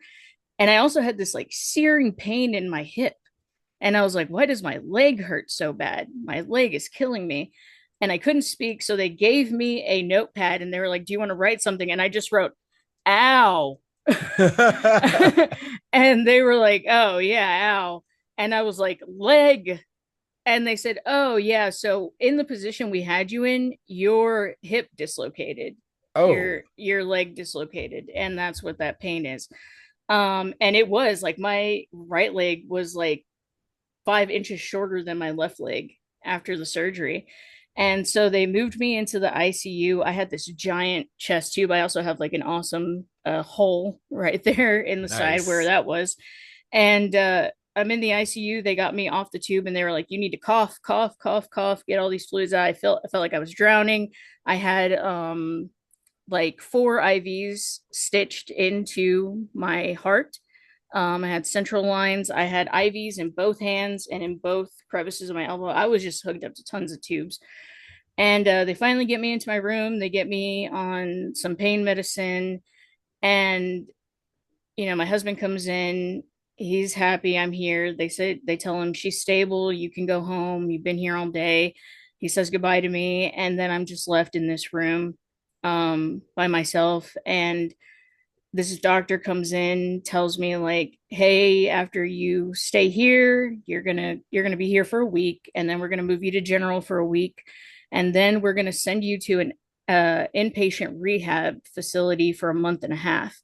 And I also had this like searing pain in my hip. And I was like, why does my leg hurt so bad? My leg is killing me. And I couldn't speak. So they gave me a notepad and they were like, do you want to write something? And I just wrote, ow. And they were like, oh, yeah, ow. And I was like, leg. And they said, oh, yeah. So in the position we had you in, your hip dislocated, Oh, your leg dislocated. And that's what that pain is. And it was like my right leg was like 5 inches shorter than my left leg after the surgery. And so they moved me into the ICU. I had this giant chest tube. I also have like an awesome hole right there in the side where nice. that was. And I'm in the ICU. They got me off the tube and they were like, you need to cough, cough, cough, cough, get all these fluids out. I felt like I was drowning. I had like 4 IVs stitched into my heart. I had central lines. I had IVs in both hands and in both crevices of my elbow. I was just hooked up to tons of tubes. And they finally get me into my room. They get me on some pain medicine. And, my husband comes in. He's happy I'm here. They tell him she's stable. You can go home. You've been here all day. He says goodbye to me. And then I'm just left in this room by myself. And this doctor comes in, tells me like, hey, after you stay here, you're gonna be here for a week, and then we're gonna move you to general for a week, and then we're gonna send you to an inpatient rehab facility for a month and a half.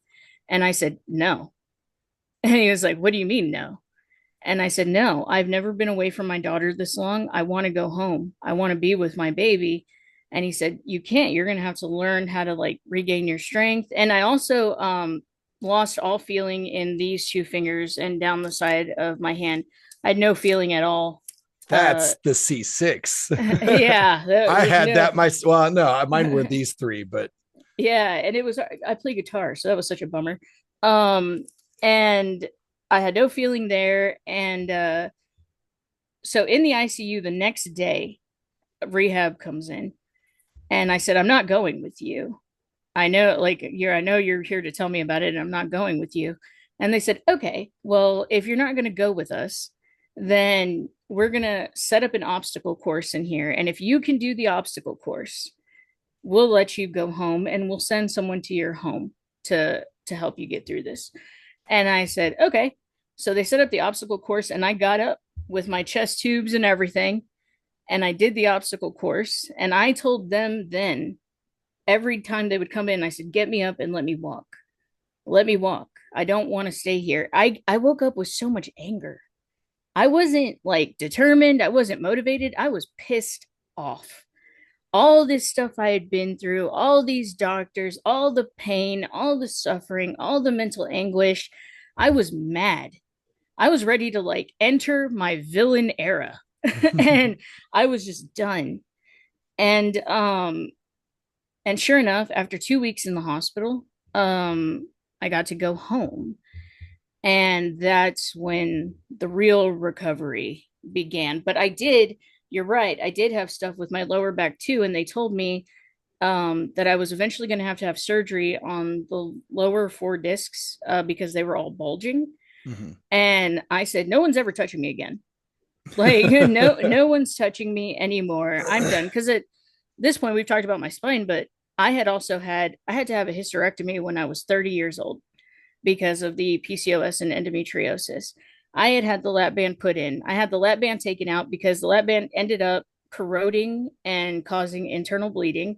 And I said no. And he was like, what do you mean no? And I said, no, I've never been away from my daughter this long. I want to go home. I want to be with my baby. And he said, you can't. You're going to have to learn how to like regain your strength. And I also lost all feeling in these two fingers and down the side of my hand. I had no feeling at all. Uh, That's the C6. yeah, there I was had no, that well, no, mine were these three, but yeah. And it was, I play guitar. So that was such a bummer. Um, and I had no feeling there. And so in the ICU the next day, rehab comes in and I said, I'm not going with you. I know you're here to tell me about it and I'm not going with you. And they said, okay, well, if you're not going to go with us, then we're going to set up an obstacle course in here. And if you can do the obstacle course, we'll let you go home and we'll send someone to your home to help you get through this. And I said, okay. So they set up the obstacle course and I got up with my chest tubes and everything and I did the obstacle course. And I told them then every time they would come in, I said, get me up and let me walk. Let me walk. I don't want to stay here. I woke up with so much anger. I wasn't like determined. I wasn't motivated. I was pissed off. All this stuff I had been through, all these doctors, all the pain, all the suffering, all the mental anguish. I was mad. I was ready to like enter my villain era. And I was just done. And and sure enough, after 2 weeks in the hospital, I got to go home. And that's when the real recovery began. But you're right, I did have stuff with my lower back too. And they told me that I was eventually going to have surgery on the lower 4 discs because they were all bulging. Mhm. And I said, no one's ever touching me again. Like, no one's touching me anymore. I'm done. Because at this point, we've talked about my spine, but I had to have a hysterectomy when I was 30 years old because of the PCOS and endometriosis. I had the lap band put in. I had the lap band taken out because the lap band ended up corroding and causing internal bleeding.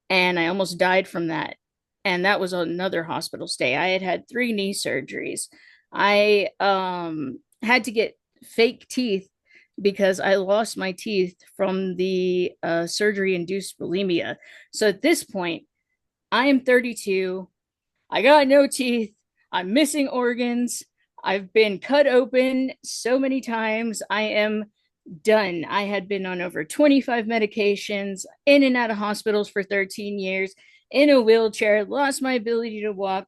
And I almost died from that. And that was another hospital stay. I had 3 knee surgeries. I had to get fake teeth because I lost my teeth from the surgery induced bulimia. So at this point, I am 32. I got no teeth. I'm missing organs. I've been cut open so many times. I am done. I had been on over 25 medications, in and out of hospitals for 13 years, in a wheelchair, lost my ability to walk.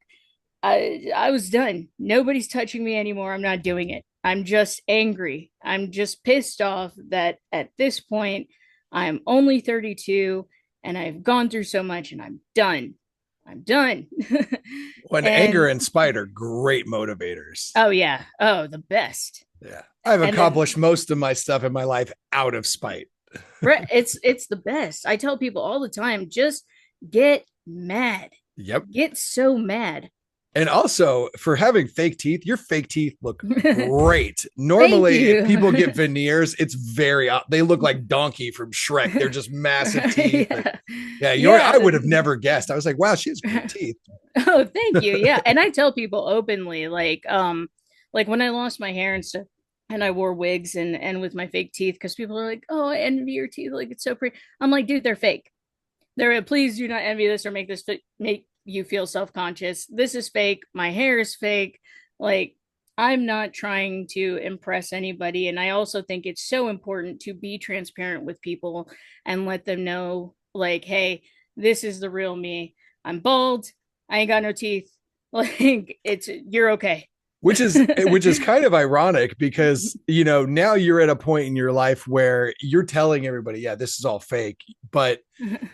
I was done. Nobody's touching me anymore. I'm not doing it. I'm just angry. I'm just pissed off that at this point, I'm only 32 and I've gone through so much and I'm done. I'm done. When anger And and spite are great motivators. oh, yeah. Oh, the best. Yeah. I've And then accomplished most of my stuff in my life out of spite. it's the best. I tell people all the time, just get mad. Yep. Get so mad. And also, for having fake teeth, your fake teeth look great. Thank Normally, if you. people get veneers, it's they look like Donkey from Shrek. They're just massive teeth. Yeah. Yeah, Yeah. I would have never guessed. I was like, wow, she has great teeth. Oh, thank you. Yeah. And I tell people openly, like when I lost my hair and stuff, and I wore wigs and with my fake teeth, because people are like, oh, I envy your teeth, like it's so pretty. I'm like, dude, they're fake. They're please do not envy this or make you feel self-conscious. This is fake. My hair is fake. Like, I'm not trying to impress anybody. And I also think it's so important to be transparent with people and let them know, like, hey, this is the real me. I'm bald. I ain't got no teeth. Like, you're okay. Which is kind of ironic because now you're at a point in your life where you're telling everybody, yeah, this is all fake, but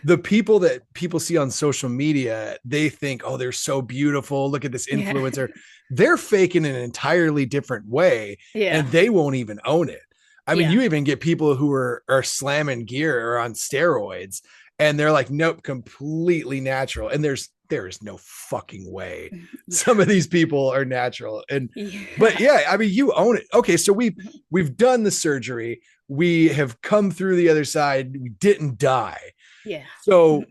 the people that people see on social media, they think, oh, they're so beautiful, look at this Yeah. influencer. They're fake in an entirely different way, Yeah. and they won't even own it. I mean, Yeah. you even get people who are slamming gear or on steroids, and they're like, nope, completely natural. And there is no fucking way Yeah. some of these people are natural. And but Yeah. yeah, I mean, you own it. Okay, so we've done the surgery, we have come through the other side, we didn't die. Yeah. So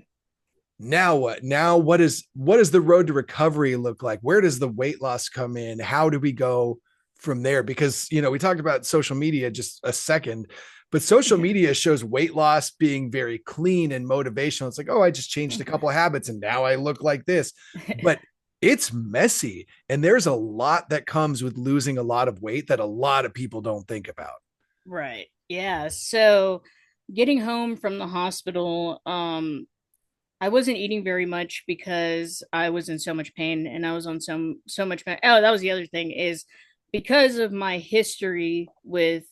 now what? Now what does the road to recovery look like? Where does the weight loss come in? How do we go from there? Because we talked about social media just a second, but social Yeah. media shows weight loss being very clean and motivational. It's like, oh, I just changed a couple of habits and now I look like this. But it's messy. And there's a lot that comes with losing a lot of weight that a lot of people don't think about. Right. Yeah. So getting home from the hospital, I wasn't eating very much because I was in so much pain and I was on so much pain. Oh, that was the other thing is because of my history with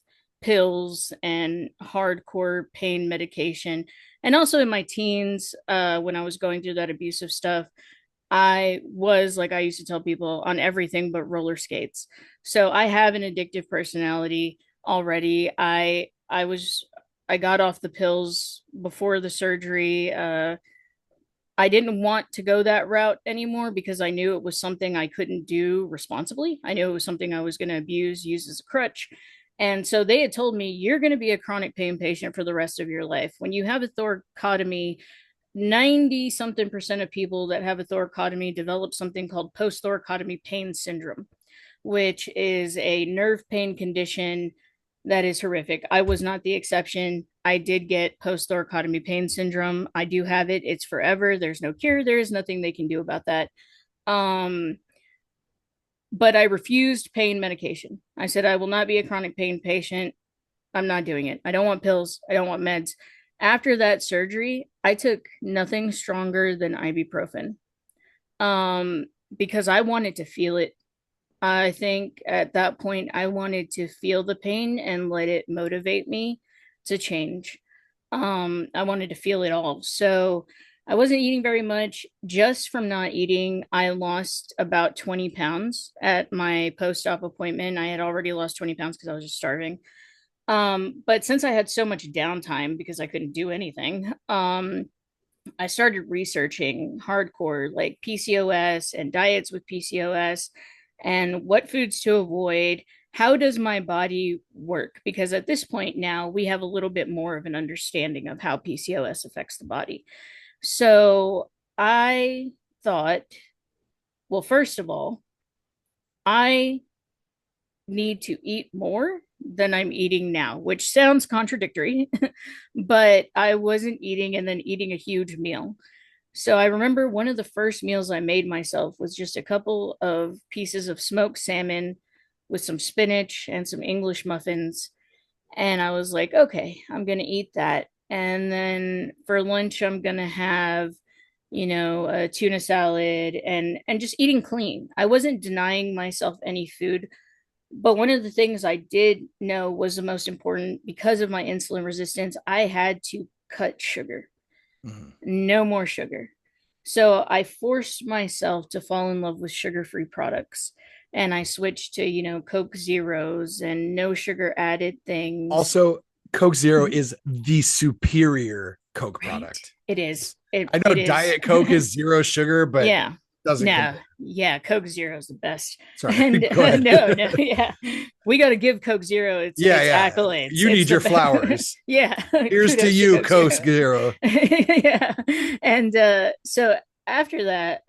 pills and hardcore pain medication, and also in my teens, when I was going through that abusive stuff, I was like I used to tell people on everything but roller skates. So I have an addictive personality already. I got off the pills before the surgery. I didn't want to go that route anymore because I knew it was something I couldn't do responsibly. I knew it was something I was going to use as a crutch. And so they had told me, you're going to be a chronic pain patient for the rest of your life. When you have a thoracotomy, 90 something percent of people that have a thoracotomy develop something called post thoracotomy pain syndrome, which is a nerve pain condition that is horrific. I was not the exception. I did get post thoracotomy pain syndrome. I do have it. It's forever. There's no cure. There is nothing they can do about that. Um, but I refused pain medication. I said, I will not be a chronic pain patient. I'm not doing it. I don't want pills. I don't want meds. After that surgery, I took nothing stronger than ibuprofen because I wanted to feel it. I think at that point, I wanted to feel the pain and let it motivate me to change. I wanted to feel it all. So I wasn't eating very much. Just from not eating, I lost about 20 pounds at my post op appointment. I had already lost 20 pounds because I was just starving. But since I had so much downtime because I couldn't do anything, I started researching hardcore like PCOS and diets with PCOS and what foods to avoid. How does my body work? Because at this point now, we have a little bit more of an understanding of how PCOS affects the body. So I thought, well, first of all, I need to eat more than I'm eating now, which sounds contradictory, but I wasn't eating and then eating a huge meal. So I remember one of the first meals I made myself was just a couple of pieces of smoked salmon with some spinach and some English muffins. And I was like, okay, I'm going to eat that. And then for lunch, I'm going to have, a tuna salad and just eating clean. I wasn't denying myself any food, but one of the things I did know was the most important because of my insulin resistance, I had to cut sugar. Mhm. No more sugar. So I forced myself to fall in love with sugar-free products. And I switched to, Coke Zeros and no sugar added things. Also, Coke Zero Mhm. is the superior Coke Right. product. It is. It I know it is. Diet Coke is zero sugar, but Yeah. doesn't No. compare. Yeah, Coke Zero is the best. Sorry, And go ahead. no, no, yeah. We got to give Coke Zero Yeah, its yeah. accolades. You It's need the your best. flowers. Yeah. Here's to Kudos to you, Coke Coke Zero. Zero. Yeah. And so after that,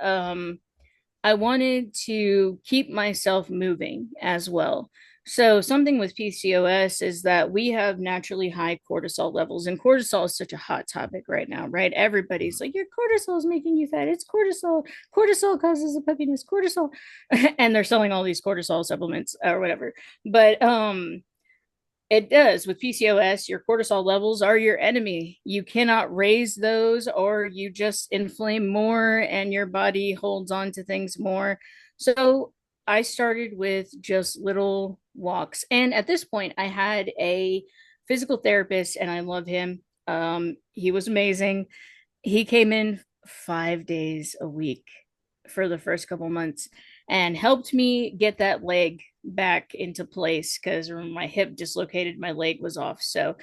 I wanted to keep myself moving as well. So, something with PCOS is that we have naturally high cortisol levels, and cortisol is such a hot topic right now, right? Everybody's like, your cortisol is making you fat. It's cortisol. Cortisol causes the puffiness. Cortisol. And they're selling all these cortisol supplements or whatever. But it does. With PCOS, your cortisol levels are your enemy. You cannot raise those, or you just inflame more and your body holds on to things more. So I started with just little walks. And at this point, I had a physical therapist, and I love him. He was amazing. He came in 5 days a week for the first couple months and helped me get that leg back into place because my hip dislocated, my leg was off. So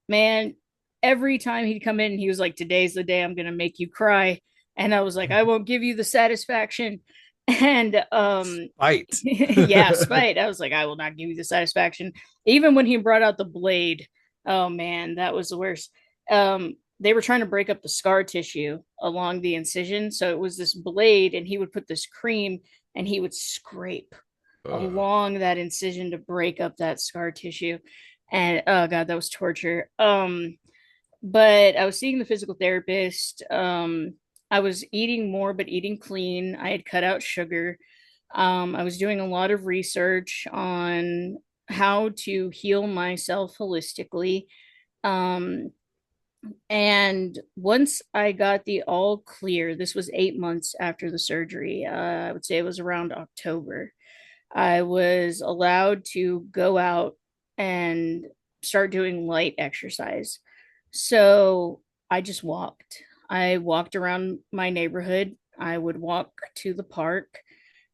man, every time he'd come in, he was like, today's the day I'm going to make you cry. And I was like, I won't give you the satisfaction. And Fight. yeah, spite. I was like, I will not give you the satisfaction. Even when he brought out the blade, oh man, that was the worst. They were trying to break up the scar tissue along the incision. So it was this blade, and he would put this cream and he would scrape Ugh. along that incision to break up that scar tissue. And oh god, that was torture. But I was seeing the physical therapist. I was eating more, but eating clean. I had cut out sugar. I was doing a lot of research on how to heal myself holistically. Um, and once I got the all clear, this was 8 months after the surgery. I would say it was around October. I was allowed to go out and start doing light exercise. So I just walked. I walked around my neighborhood. I would walk to the park.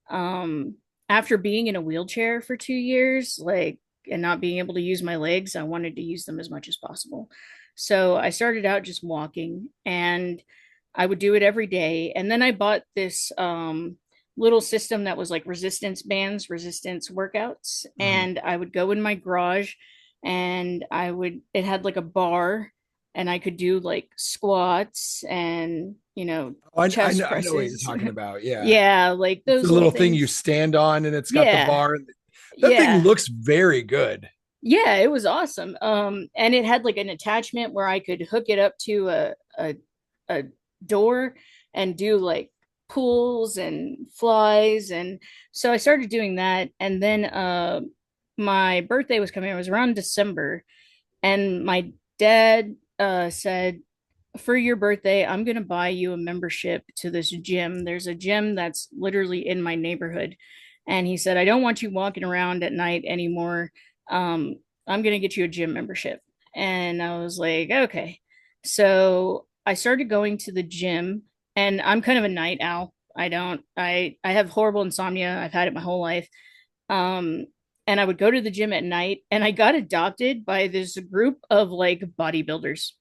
Um, After being in a wheelchair for 2 years, and not being able to use my legs, I wanted to use them as much as possible. So I started out just walking, and I would do it every day. And then I bought this little system that was like resistance bands, resistance workouts. Mhm. And I would go in my garage, and it had like a bar, and I could do like squats and, Oh, chest I know what you're presses. talking about. Yeah. Yeah, like It's the those little little thing you things. stand on and it's got the Yeah. bar. That thing Yeah. looks very good. Yeah, it was awesome. And it had like an attachment where I could hook it up to a door and do like pulls and flies. And so I started doing that. And then my birthday was coming. It was around December, and my dad said, for your birthday, I'm going to buy you a membership to this gym. There's a gym that's literally in my neighborhood. And he said, I don't want you walking around at night anymore. Um, I'm going to get you a gym membership. And I was like, okay. So I started going to the gym, and I'm kind of a night owl. I have horrible insomnia. I've had it my whole life. Um, and I would go to the gym at night, and I got adopted by this group of like bodybuilders.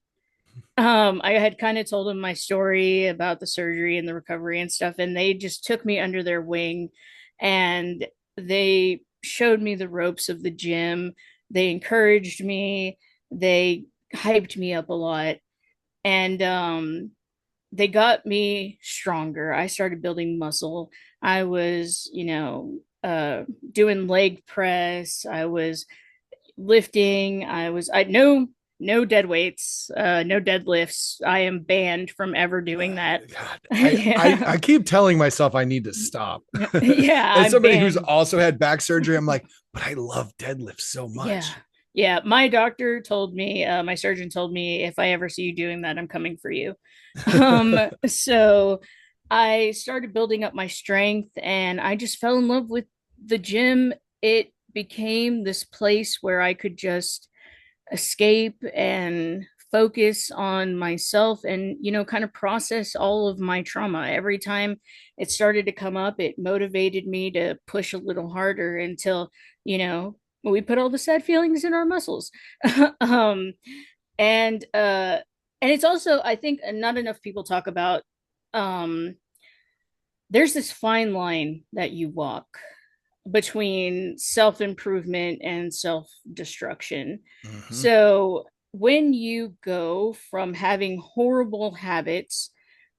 I had kind of told them my story about the surgery and the recovery and stuff, and they just took me under their wing, and they showed me the ropes of the gym. They encouraged me, they hyped me up a lot, and they got me stronger. I started building muscle. I was, doing leg press. I was lifting. I no dead weights, no deadlifts. I am banned from ever doing that. God, Yeah. I keep telling myself I need to stop. Yeah, As I'm somebody who's banned. also had back surgery, I'm like, but I love deadlifts so Yeah. much. Yeah, my doctor told me, my surgeon told me, if I ever see you doing that, I'm coming for you. So I started building up my strength, and I just fell in love with the gym. It became this place where I could just escape and focus on myself, and kind of process all of my trauma. Every time it started to come up, it motivated me to push a little harder until you know we put all the sad feelings in our muscles. um and uh and it's also, I think, not enough people talk about, um there's this fine line that you walk between self improvement and self destruction. Mhm. So when you go from having horrible habits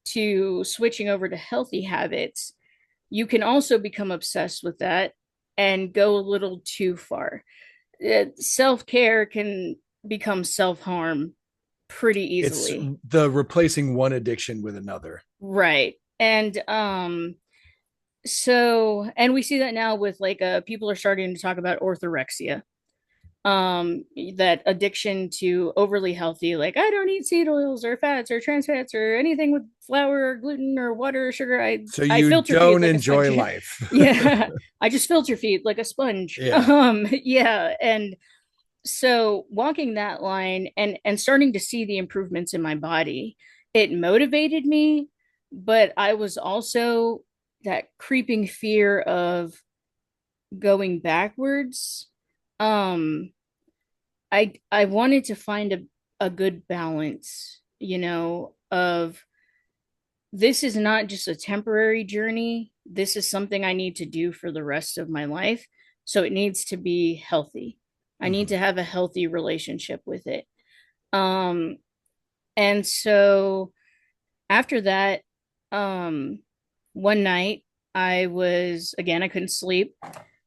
to switching over to healthy habits, you can also become obsessed with that and go a little too far. Self care can become self harm pretty It's easily. the replacing one addiction with another. Right. And and we see that now with like people are starting to talk about orthorexia, that addiction to overly healthy, like I don't eat seed oils or fats or trans fats or anything with flour or gluten or water or sugar. So I you filter feed don't like a enjoy sponge. life. Yeah, I just filter feed like a sponge. Yeah. Yeah. And so walking that line and starting to see the improvements in my body, it motivated me, but I was also that creeping fear of going backwards. um I wanted to find a good balance, of this is not just a temporary journey. This is something I need to do for the rest of my life. So it needs to be healthy. I need to Mhm. have a healthy relationship with it. Um, and so after that, um, one night I couldn't sleep.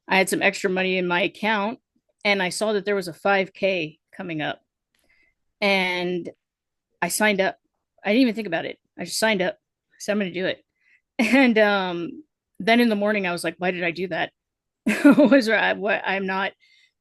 I had some extra money in my account, and I saw that there was a 5K coming up, and I signed up. I didn't even think about it. I just signed up. I said I'm going to do it. And then in the morning, I was like, why did I do that? I'm not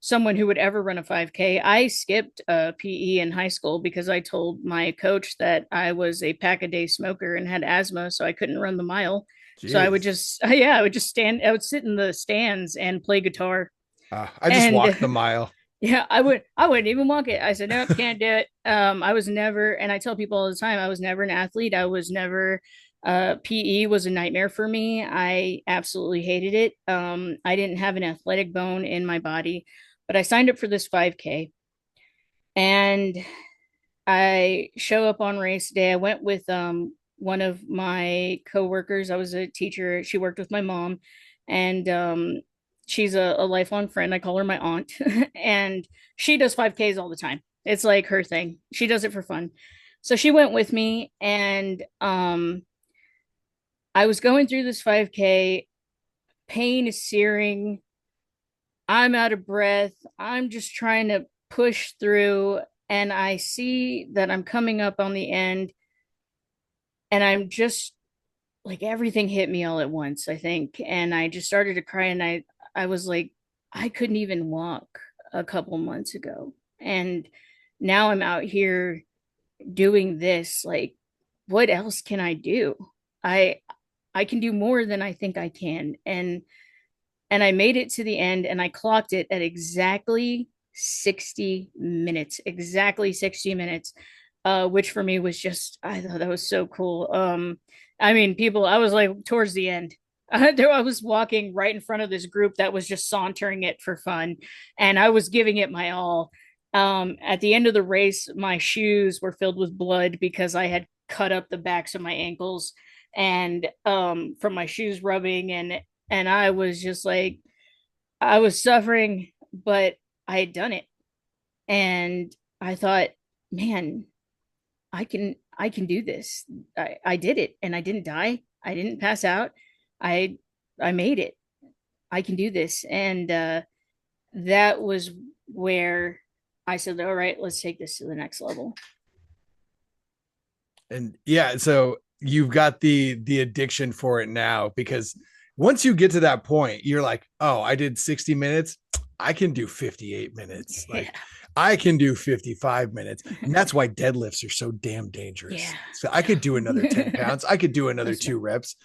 someone who would ever run a 5K. I skipped PE in high school because I told my coach that I was a pack a day smoker and had asthma, so I couldn't run the mile. So I would Jeez. just, yeah, I would just stand, I would sit in the stands and play guitar. I just walked the And mile. yeah, I wouldn't even walk it. I said, nope, can't do it. I was never, and I tell people all the time, I was never an athlete. I was never, PE was a nightmare for me. I absolutely hated it. I didn't have an athletic bone in my body, but I signed up for this 5K, and I show up on race day. I went with one of my coworkers. I was a teacher. She worked with my mom, and she's a lifelong friend. I call her my aunt, and she does 5Ks all the time. It's like her thing. She does it for fun. So she went with me, and I was going through this 5K. Pain is searing. I'm out of breath. I'm just trying to push through, and I see that I'm coming up on the end, and I'm just like everything hit me all at once, I think. And I just started to cry, and I was like, I couldn't even walk a couple months ago. And now I'm out here doing this. Like, what else can I do? I I can do more than I think I can. And I made it to the end, and I clocked it at exactly 60 minutes. Exactly 60 minutes. Which for me was just, I thought that was so cool. I mean, people, I was like towards the end. I was walking right in front of this group that was just sauntering it for fun, and I was giving it my all. At the end of the race, my shoes were filled with blood because I had cut up the backs of my ankles and from my shoes rubbing, and I was just like, I was suffering, but I had done it. And I thought, man, I can do this. I did it and I didn't die. I didn't pass out. I I made it. I can do this. And that was where I said, all right, let's take this to the next level. And yeah, so you've got the addiction for it now, because once you get to that point, you're like, oh, I did 60 minutes. I can do 58 minutes. Yeah. Like I can do 55 minutes. And that's why deadlifts are so damn dangerous. Yeah. So I could do another 10 pounds. I could do another Trust me. 2 reps.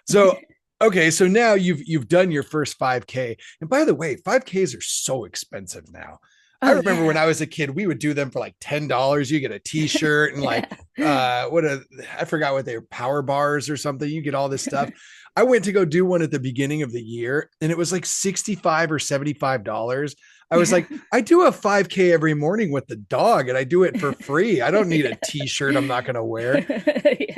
So okay, so now you've done your first 5K. And by the way, 5Ks are so expensive now. I Oh remember when yeah. I was a kid, we would do them for like $10. You get a t-shirt and Yeah. like what a I forgot what they were, power bars or something. You get all this stuff. I went to go do one at the beginning of the year and it was like 65 or $75. I was like, I do a 5K every morning with the dog and I do it for free. I don't need a Yeah. t-shirt I'm not going to wear.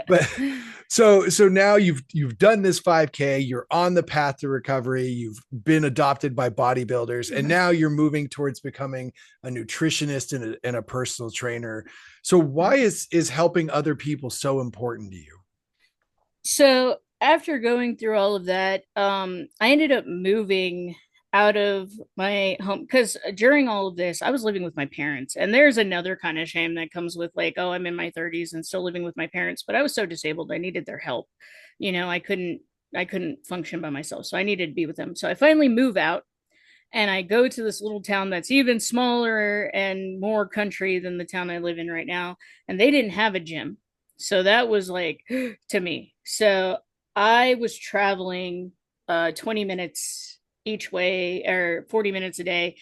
But Yeah. so now you've done this 5K, you're on the path to recovery, you've been adopted by bodybuilders, and now you're moving towards becoming a nutritionist and a personal trainer. So why is helping other people so important to you? So after going through all of that, I ended up moving out of my home because during all of this, I was living with my parents, and there's another kind of shame that comes with like, oh, I'm in my 30s and still living with my parents, but I was so disabled, I needed their help. I couldn't function by myself, so I needed to be with them. So I finally move out and I go to this little town that's even smaller and more country than the town I live in right now. And they didn't have a gym. So that was like to me. So I was traveling 20 minutes each way or 40 minutes a day,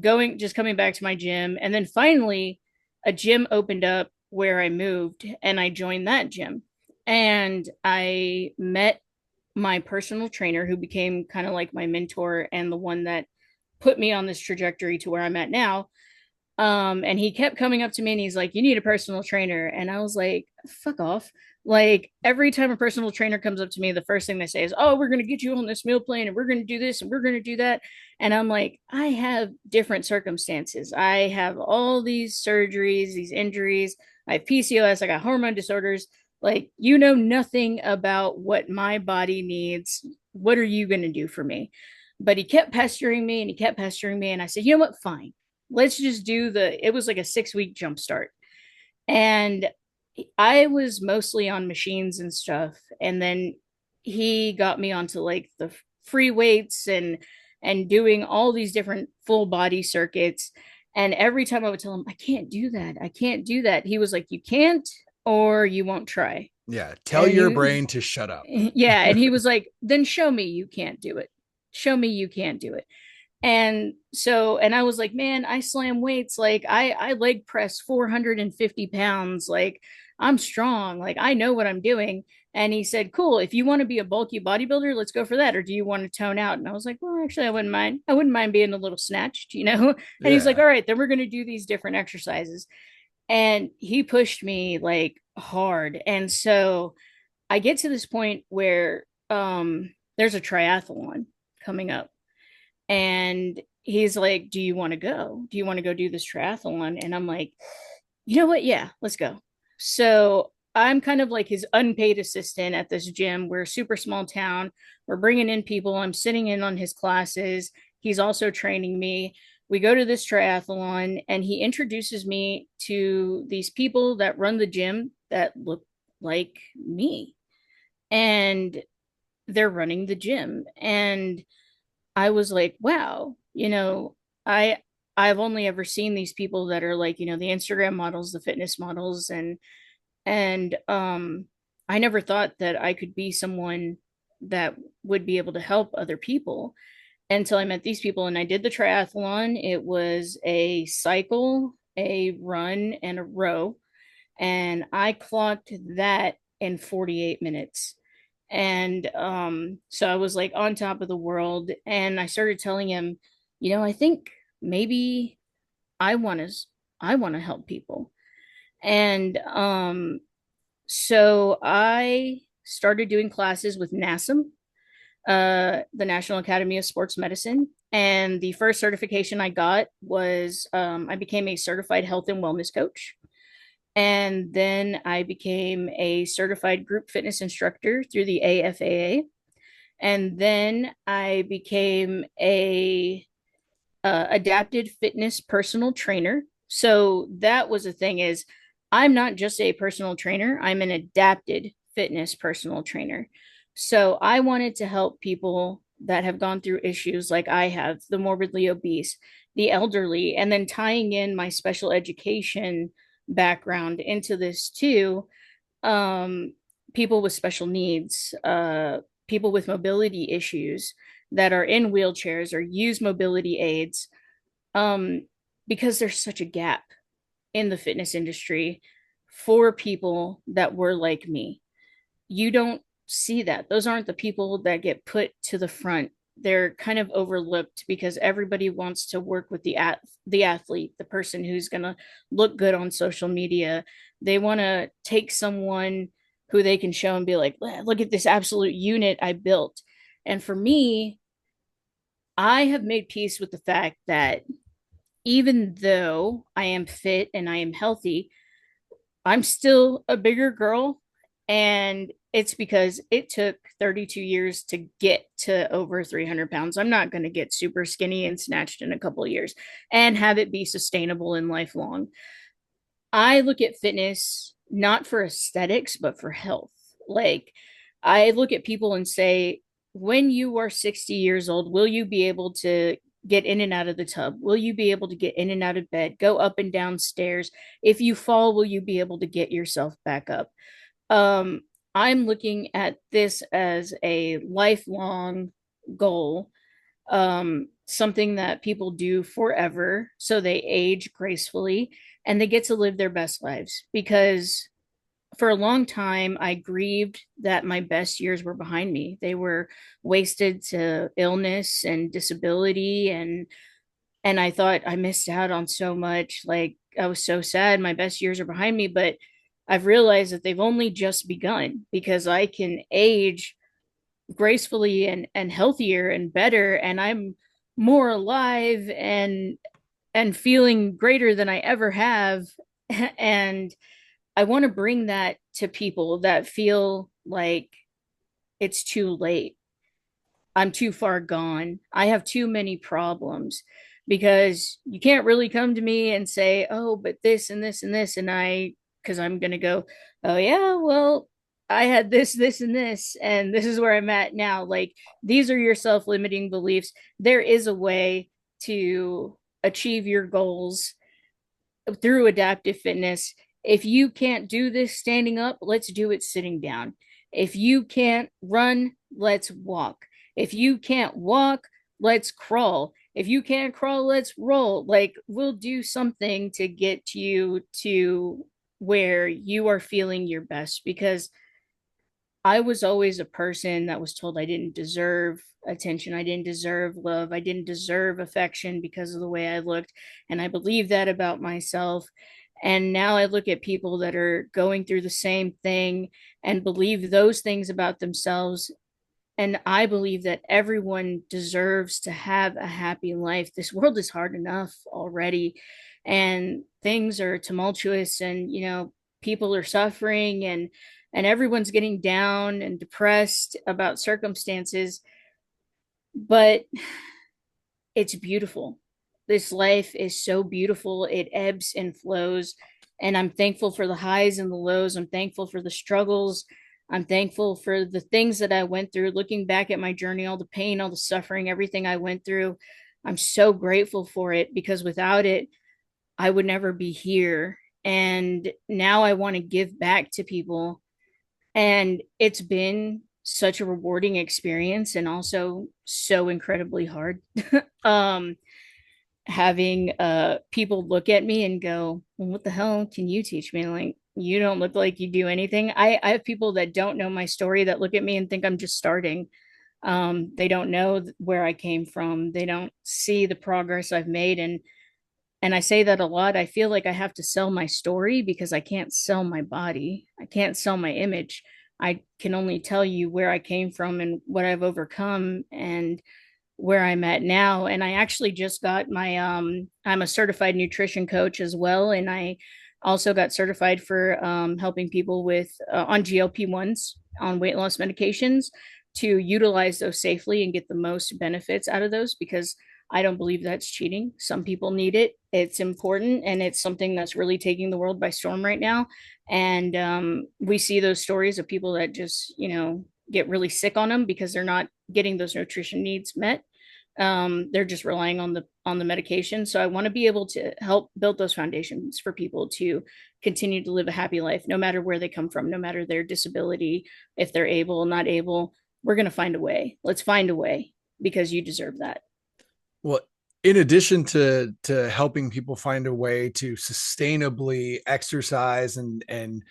just coming back to my gym. And then finally, a gym opened up where I moved and I joined that gym. And I met my personal trainer who became kind of like my mentor and the one that put me on this trajectory to where I'm at now. And he kept coming up to me and he's like, you need a personal trainer. And I was like, fuck off. Like every time a personal trainer comes up to me, the first thing they say is, oh, we're going to get you on this meal plan and we're going to do this and we're going to do that. And I'm like, I have different circumstances. I have all these surgeries, these injuries. I have PCOS. I got hormone disorders. Like, you know nothing about what my body needs. What are you going to do for me? But he kept pestering me and he kept pestering me. And I said, you know what? Fine. Let's just do it was like a 6 week jump start. And I was mostly on machines and stuff. And then he got me onto like the free weights and doing all these different full body circuits. And every time I would tell him, I can't do that. I can't do that. He was like, you can't or you won't try. Yeah, tell And your he brain to shut up. yeah, and he was like, then show me you can't do it. Show me you can't do it. And so, and I was like, man, I slam weights. Like I leg press 450 pounds. Like I'm strong. Like I know what I'm doing. And he said, cool. If you want to be a bulky bodybuilder, let's go for that. Or do you want to tone out? And I was like, well, actually, I wouldn't mind. I wouldn't mind being a little snatched, you know? And he's like, Yeah. all right, then we're going to do these different exercises. And he pushed me like hard. And so I get to this point where there's a triathlon coming up and he's like, do you want to go? Do you want to go do this triathlon? And I'm like, you know what? Yeah, let's go. So I'm kind of like his unpaid assistant at this gym. We're a super small town. We're bringing in people. I'm sitting in on his classes. He's also training me. We go to this triathlon and he introduces me to these people that run the gym that look like me. And they're running the gym. And I was like, wow, I I've only ever seen these people that are like, the Instagram models, the fitness models, and I never thought that I could be someone that would be able to help other people until I met these people and I did the triathlon. It was a cycle, a run, and a row, and I clocked that in 48 minutes. And so I was like on top of the world, and I started telling him, I think maybe I want to I want to help people. And so I started doing classes with NASM, the National Academy of Sports Medicine. And the first certification I got was I became a certified health and wellness coach. And then I became a certified group fitness instructor through the AFAA. And then I became a adapted fitness personal trainer. So that was the thing, is I'm not just a personal trainer, I'm an adapted fitness personal trainer. So I wanted to help people that have gone through issues like I have, the morbidly obese, the elderly, and then tying in my special education background into this too. um, People with special needs, people with mobility issues that are in wheelchairs or use mobility aids, um, because there's such a gap in the fitness industry for people that were like me. You don't see that. Those aren't the people that get put to the front. They're kind of overlooked because everybody wants to work with the athlete, the person who's going to look good on social media. They want to take someone who they can show and be like, look at this absolute unit I built. And for me, I have made peace with the fact that even though I am fit and I am healthy, I'm still a bigger girl. And it's because it took 32 years to get to over 300 pounds. I'm not going to get super skinny and snatched in a couple of years and have it be sustainable and lifelong. I look at fitness not for aesthetics, but for health. Like, I look at people and say, when you are 60 years old, will you be able to get in and out of the tub? Will you be able to get in and out of bed, go up and down stairs? If you fall, will you be able to get yourself back up? Um, I'm looking at this as a lifelong goal, something that people do forever so they age gracefully and they get to live their best lives. Because for a long time, I grieved that my best years were behind me. They were wasted to illness and disability, and I thought I missed out on so much. Like, I was so sad my best years are behind me, but I've realized that they've only just begun, because I can age gracefully and healthier and better, and I'm more alive and feeling greater than I ever have. And I want to bring that to people that feel like it's too late. I'm too far gone. I have too many problems, because you can't really come to me and say, oh, but this and this and this. And because I'm going to go, oh, yeah, well, I had this, and this, and this is where I'm at now. Like, these are your self limiting beliefs. There is a way to achieve your goals through adaptive fitness. If you can't do this standing up, let's do it sitting down. If you can't run, let's walk. If you can't walk, let's crawl. If you can't crawl, let's roll. Like, we'll do something to get you to where you are feeling your best, because I was always a person that was told I didn't deserve attention. I didn't deserve love. I didn't deserve affection because of the way I looked. And I believe that about myself. And now I look at people that are going through the same thing and believe those things about themselves. And I believe that everyone deserves to have a happy life. This world is hard enough already, and things are tumultuous, and people are suffering, and everyone's getting down and depressed about circumstances. But it's beautiful. This life is so beautiful. It ebbs and flows. And I'm thankful for the highs and the lows. I'm thankful for the struggles. I'm thankful for the things that I went through. Looking back at my journey, all the pain, all the suffering, everything I went through, I'm so grateful for it, because without it, I would never be here. And now I want to give back to people. And it's been such a rewarding experience, and also so incredibly hard. um Having people look at me and go, well, what the hell can you teach me? Like, you don't look like you do anything. I have people that don't know my story that look at me and think I'm just starting. They don't know where I came from. They don't see the progress I've made. And I say that a lot. I feel like I have to sell my story because I can't sell my body. I can't sell my image. I can only tell you where I came from and what I've overcome and where I'm at now. And I actually just got my I'm a certified nutrition coach as well, and I also got certified for helping people with on GLP-1s, on weight loss medications, to utilize those safely and get the most benefits out of those, because I don't believe that's cheating. Some people need it. It's important, and it's something that's really taking the world by storm right now. And we see those stories of people that just, get really sick on them because they're not getting those nutrition needs met. They're just relying on the medication. So I want to be able to help build those foundations for people to continue to live a happy life, no matter where they come from, no matter their disability, if they're able, not able. We're going to find a way. Let's find a way, because you deserve that. Well, in addition to helping people find a way to sustainably exercise and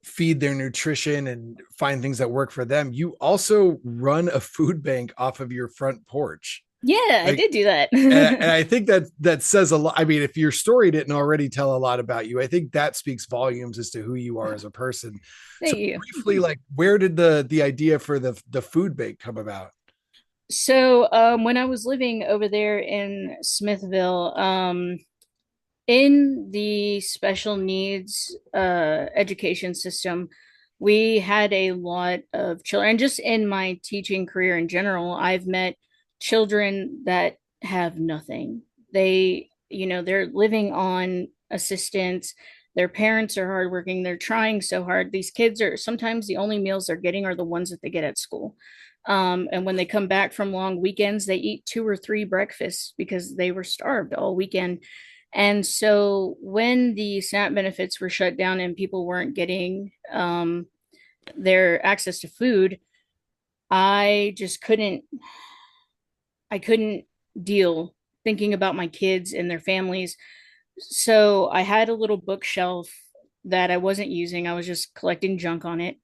feed their nutrition and find things that work for them, you also run a food bank off of your front porch. Yeah, I Like, did do that. and I think that says a lot. I mean, if your story didn't already tell a lot about you, I think that speaks volumes as to who you are as a person. So Thank you. briefly, like, where did the idea for the food bank come about? So when I was living over there in Smithville, in the special needs education system, we had a lot of children. And just in my teaching career in general, I've met children that have nothing. They're living on assistance. Their parents are hardworking. They're trying so hard. These kids are sometimes the only meals they're getting are the ones that they get at school. And when they come back from long weekends, they eat 2 or 3 breakfasts because they were starved all weekend. And so when the SNAP benefits were shut down and people weren't getting their access to food, I just couldn't deal thinking about my kids and their families. So I had a little bookshelf that I wasn't using. I was just collecting junk on it.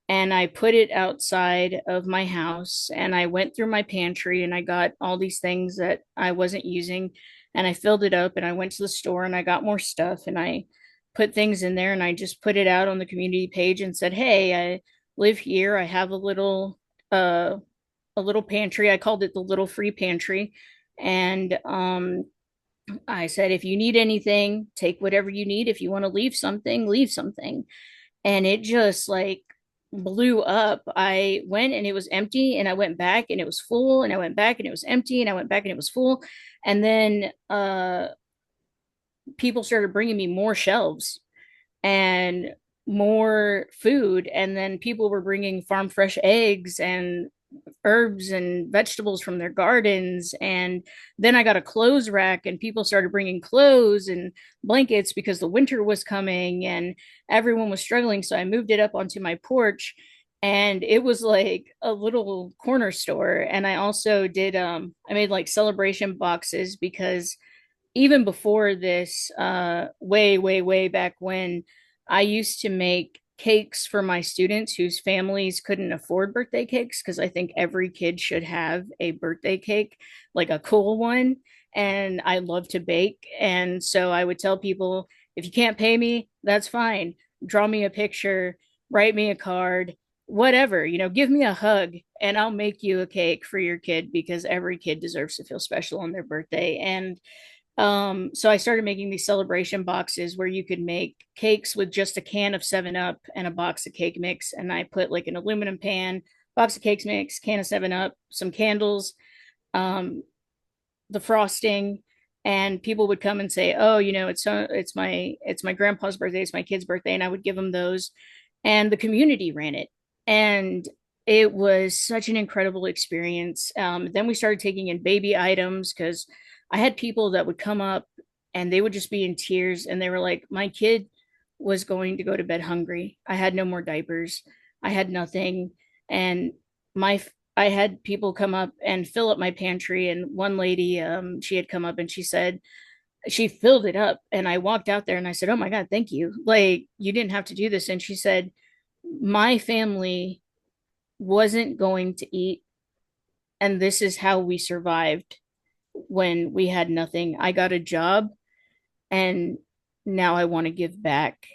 And I put it outside of my house, and I went through my pantry and I got all these things that I wasn't using, and I filled it up, and I went to the store and I got more stuff, and I put things in there, and I just put it out on the community page and said, "Hey, I live here. I have uh a little pantry. I called it the little free pantry." And I said, if you need anything, take whatever you need. If you want to leave something, leave something. And it just like blew up. I went and it was empty, and I went back and it was full, and I went back and it was empty, and I went back and it was full. And then people started bringing me more shelves and more food, and then people were bringing farm fresh eggs and herbs and vegetables from their gardens. And then I got a clothes rack, and people started bringing clothes and blankets because the winter was coming and everyone was struggling. So I moved it up onto my porch, and it was like a little corner store. And I also did I made like celebration boxes, because even before this, way back when, I used to make cakes for my students whose families couldn't afford birthday cakes, because I think every kid should have a birthday cake, like a cool one. And I love to bake. And so I would tell people, if you can't pay me, that's fine. Draw me a picture, write me a card, whatever, give me a hug, and I'll make you a cake for your kid, because every kid deserves to feel special on their birthday. And so I started making these celebration boxes where you could make cakes with just a can of 7 Up and a box of cake mix. And I put like an aluminum pan, box of cakes mix, can of 7 Up, some candles, um, the frosting, and people would come and say, "Oh, it's my grandpa's birthday, it's my kid's birthday," and I would give them those, and the community ran it, and it was such an incredible experience. Then we started taking in baby items, because I had people that would come up and they would just be in tears, and they were like, "My kid was going to go to bed hungry. I had no more diapers. I had nothing." And my I had people come up and fill up my pantry, and one lady, she had come up and she said, she filled it up, and I walked out there and I said, "Oh my God, thank you. Like, you didn't have to do this." And she said, "My family wasn't going to eat, and this is how we survived when we had nothing. I got a job, and now I want to give back,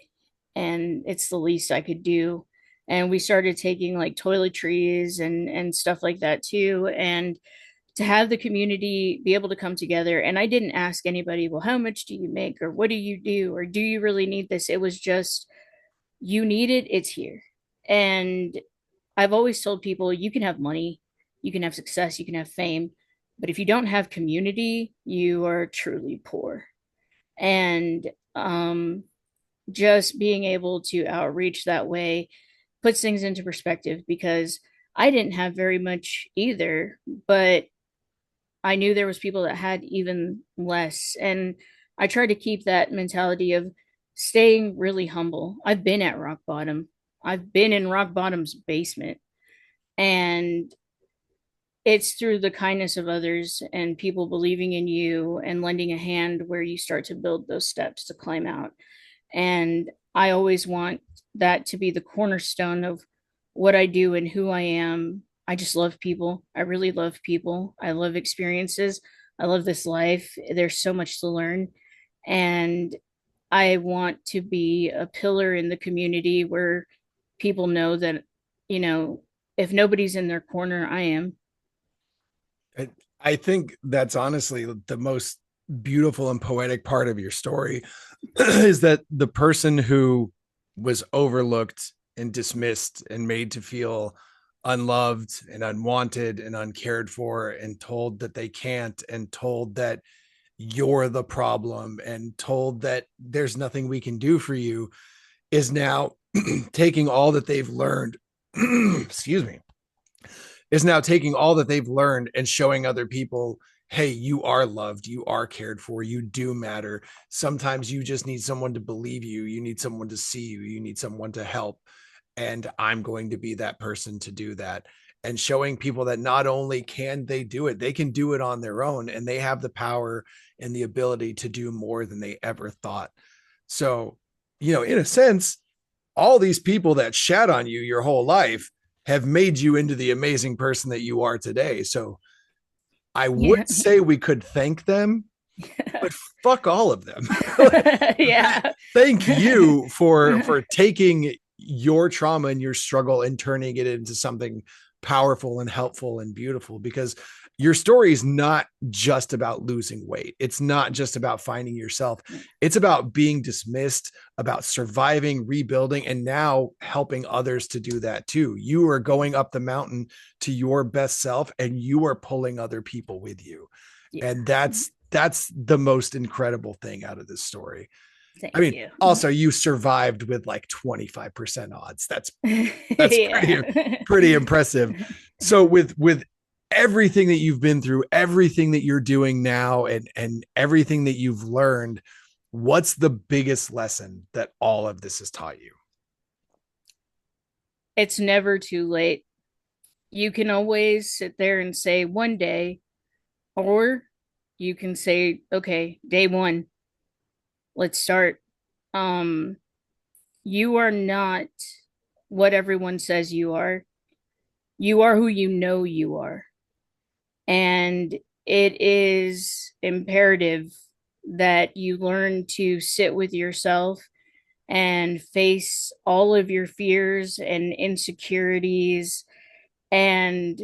and it's the least I could do." And we started taking like toiletries and stuff like that too. And to have the community be able to come together, and I didn't ask anybody, well, how much do you make, or what do you do, or do you really need this? It was just, you need it, it's here. And I've always told people, you can have money, you can have success, you can have fame, but if you don't have community, you are truly poor. And just being able to outreach that way puts things into perspective, because I didn't have very much either, but I knew there was people that had even less. And I try to keep that mentality of staying really humble. I've been at rock bottom. I've been in rock bottom's basement. And it's through the kindness of others and people believing in you and lending a hand where you start to build those steps to climb out. And I always want that to be the cornerstone of what I do and who I am. I just love people. I really love people. I love experiences. I love this life. There's so much to learn. And I want to be a pillar in the community where people know that, you know, if nobody's in their corner, I am. I think that's honestly the most beautiful and poetic part of your story is that the person who was overlooked and dismissed and made to feel unloved and unwanted and uncared for and told that they can't and told that you're the problem and told that there's nothing we can do for you is now taking all that they've learned excuse me, is now taking all that they've learned and showing other people, hey, you are loved, you are cared for, you do matter. Sometimes you just need someone to believe you, you need someone to see you, you need someone to help, and I'm going to be that person to do that. And showing people that not only can they do it, they can do it on their own, and they have the power and the ability to do more than they ever thought. So, in a sense, all these people that shat on you your whole life have made you into the amazing person that you are today. So I Yeah. would say we could thank them, but fuck all of them. Like, Yeah. thank you for taking your trauma and your struggle and turning it into something powerful and helpful and beautiful, because your story is not just about losing weight. It's not just about finding yourself. It's about being dismissed, about surviving, rebuilding, and now helping others to do that too. You are going up the mountain to your best self, and you are pulling other people with you. Yeah. And that's the most incredible thing out of this story. I Thank mean, you. also you survived with like 25% odds. That's Yeah. pretty impressive. So with everything that you've been through, everything that you're doing now, and everything that you've learned, what's the biggest lesson that all of this has taught you? It's never too late. You can always sit there and say one day, or you can say, okay, day one, let's start. Um, you are not what everyone says you are. You are who you know you are. And it is imperative that you learn to sit with yourself and face all of your fears and insecurities and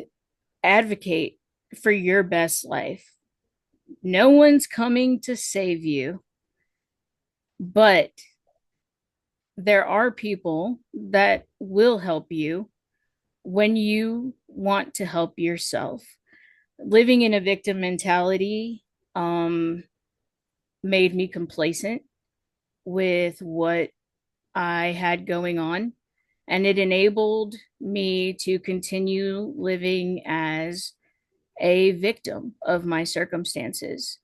advocate for your best life. No one's coming to save you, but there are people that will help you when you want to help yourself. Living in a victim mentality um, made me complacent with what I had going on, and it enabled me to continue living as a victim of my circumstances.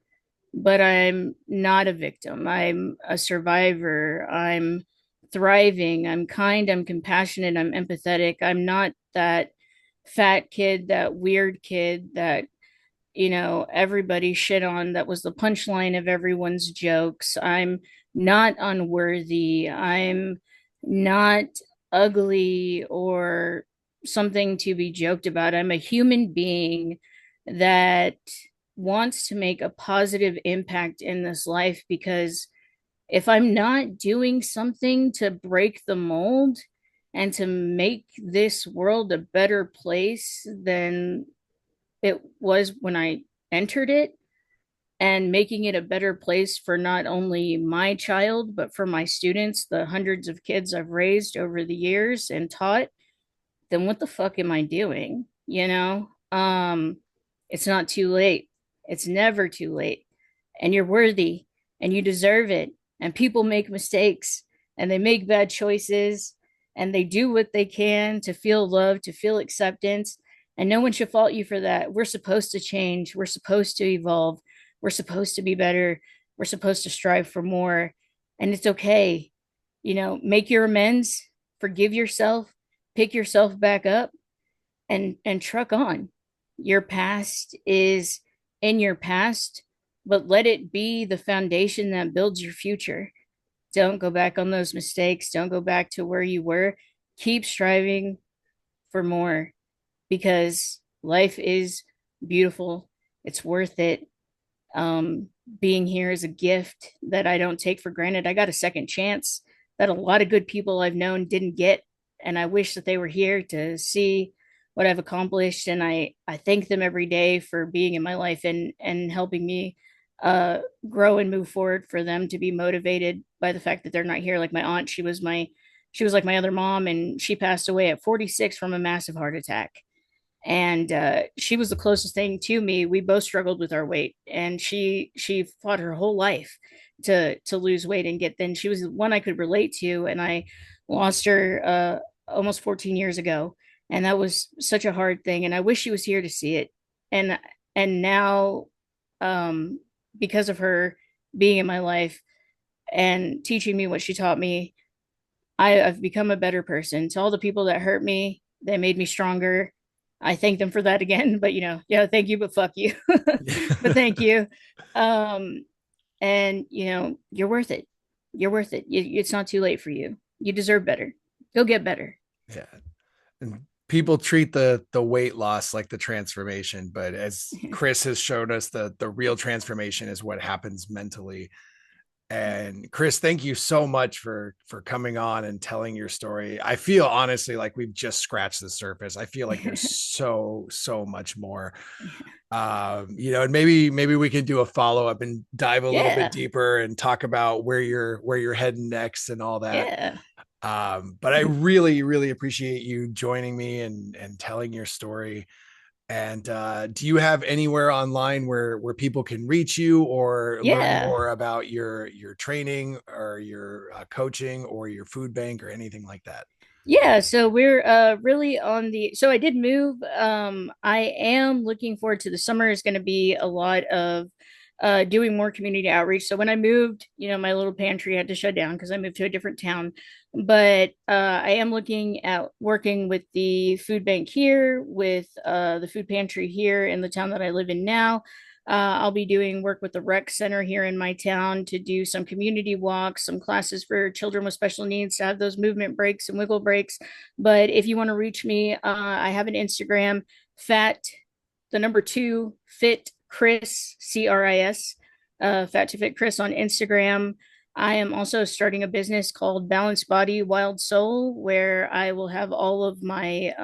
But I'm not a victim. I'm a survivor. I'm thriving. I'm kind. I'm compassionate. I'm empathetic. I'm not that fat kid, that weird kid that everybody shit on. That was the punchline of everyone's jokes. I'm not unworthy. I'm not ugly or something to be joked about. I'm a human being that wants to make a positive impact in this life, because if I'm not doing something to break the mold and to make this world a better place than it was when I entered it, and making it a better place for not only my child, but for my students, the hundreds of kids I've raised over the years and taught, then what the fuck am I doing? It's not too late. It's never too late. And you're worthy and you deserve it. And people make mistakes and they make bad choices and they do what they can to feel love, to feel acceptance. And no one should fault you for that. We're supposed to change. We're supposed to evolve. We're supposed to be better. We're supposed to strive for more. And it's okay. Make your amends, forgive yourself, pick yourself back up, and truck on. Your past is in your past, but let it be the foundation that builds your future. Don't go back on those mistakes. Don't go back to where you were. Keep striving for more, because life is beautiful. It's worth it. Being here is a gift that I don't take for granted. I got a second chance that a lot of good people I've known didn't get, and I wish that they were here to see what I've accomplished. And I thank them every day for being in my life and helping me grow and move forward. For them to be motivated by the fact that they're not here. Like my aunt, she was like my other mom, and she passed away at 46 from a massive heart attack. And she was the closest thing to me. We both struggled with our weight, and she fought her whole life to lose weight and get thin. She was the one I could relate to, and I lost her almost 14 years ago, and that was such a hard thing. And I wish she was here to see it. And now, because of her being in my life and teaching me what she taught me, I've become a better person. To all the people that hurt me, they made me stronger. I thank them for that again. But yeah, thank you, but fuck you. But thank you. Um, and you're worth it. You're worth it. It's not too late for you. You deserve better. Go get better. Yeah. And people treat the weight loss like the transformation, but as Chris has showed us, the real transformation is what happens mentally. And Chris, thank you so much for coming on and telling your story. I feel honestly like we've just scratched the surface. I feel like there's so much more. And maybe we can do a follow-up and dive a little bit Yeah. deeper and talk about where you're heading next and all that. Yeah. But I really, really appreciate you joining me and telling your story. And do you have anywhere online where people can reach you or learn Yeah. more about your training or your coaching or your food bank or anything like that? Yeah, so we're really on the so I did move. I am looking forward to the summer is going to be a lot of doing more community outreach. So when I moved, my little pantry had to shut down because I moved to a different town. But I am looking at working with the food bank here, with the food pantry here in the town that I live in now. I'll be doing work with the rec center here in my town to do some community walks, some classes for children with special needs to have those movement breaks and wiggle breaks. But if you want to reach me, I have an Instagram, fat, the number two, fit Chris, Cris, fat to fit Chris on Instagram. I am also starting a business called Balanced Body, Wild Soul, where I will have all of my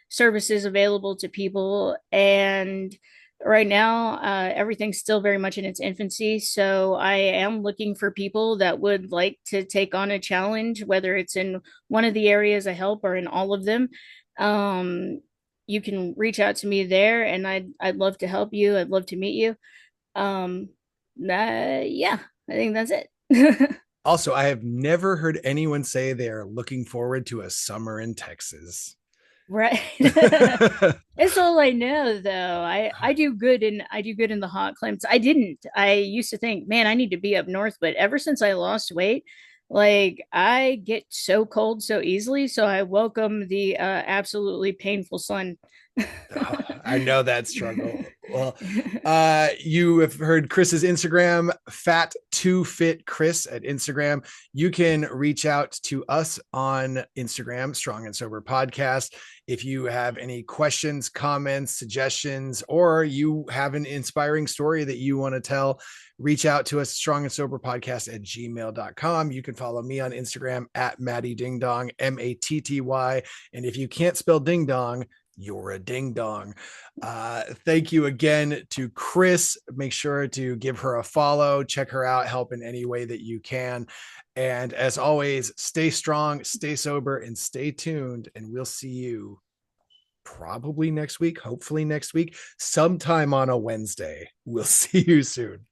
services available to people. And right now, everything's still very much in its infancy. So I am looking for people that would like to take on a challenge, whether it's in one of the areas I help or in all of them. You can reach out to me there, and I'd love to help you. I'd love to meet you. Yeah, I think that's it. Also, I have never heard anyone say they're looking forward to a summer in Texas. Right. It's all I know though. I do good in the hot climates. I used to think, man, I need to be up north, but ever since I lost weight, like I get so cold so easily, so I welcome the absolutely painful sun. I know that struggle. Well, you have heard Chris's Instagram, fat2fit Chris at Instagram. You can reach out to us on Instagram, Strong and Sober Podcast. If you have any questions, comments, suggestions, or you have an inspiring story that you want to tell, reach out to us, strong and sober podcast at gmail.com. You can follow me on Instagram at Matty Ding Dong, Matty. And if you can't spell ding dong, you're a ding dong. Thank you again to Chris. Make sure to give her a follow, check her out, help in any way that you can. And as always, stay strong, stay sober, and stay tuned. And we'll see you probably next week, hopefully next week, sometime on a Wednesday. We'll see you soon.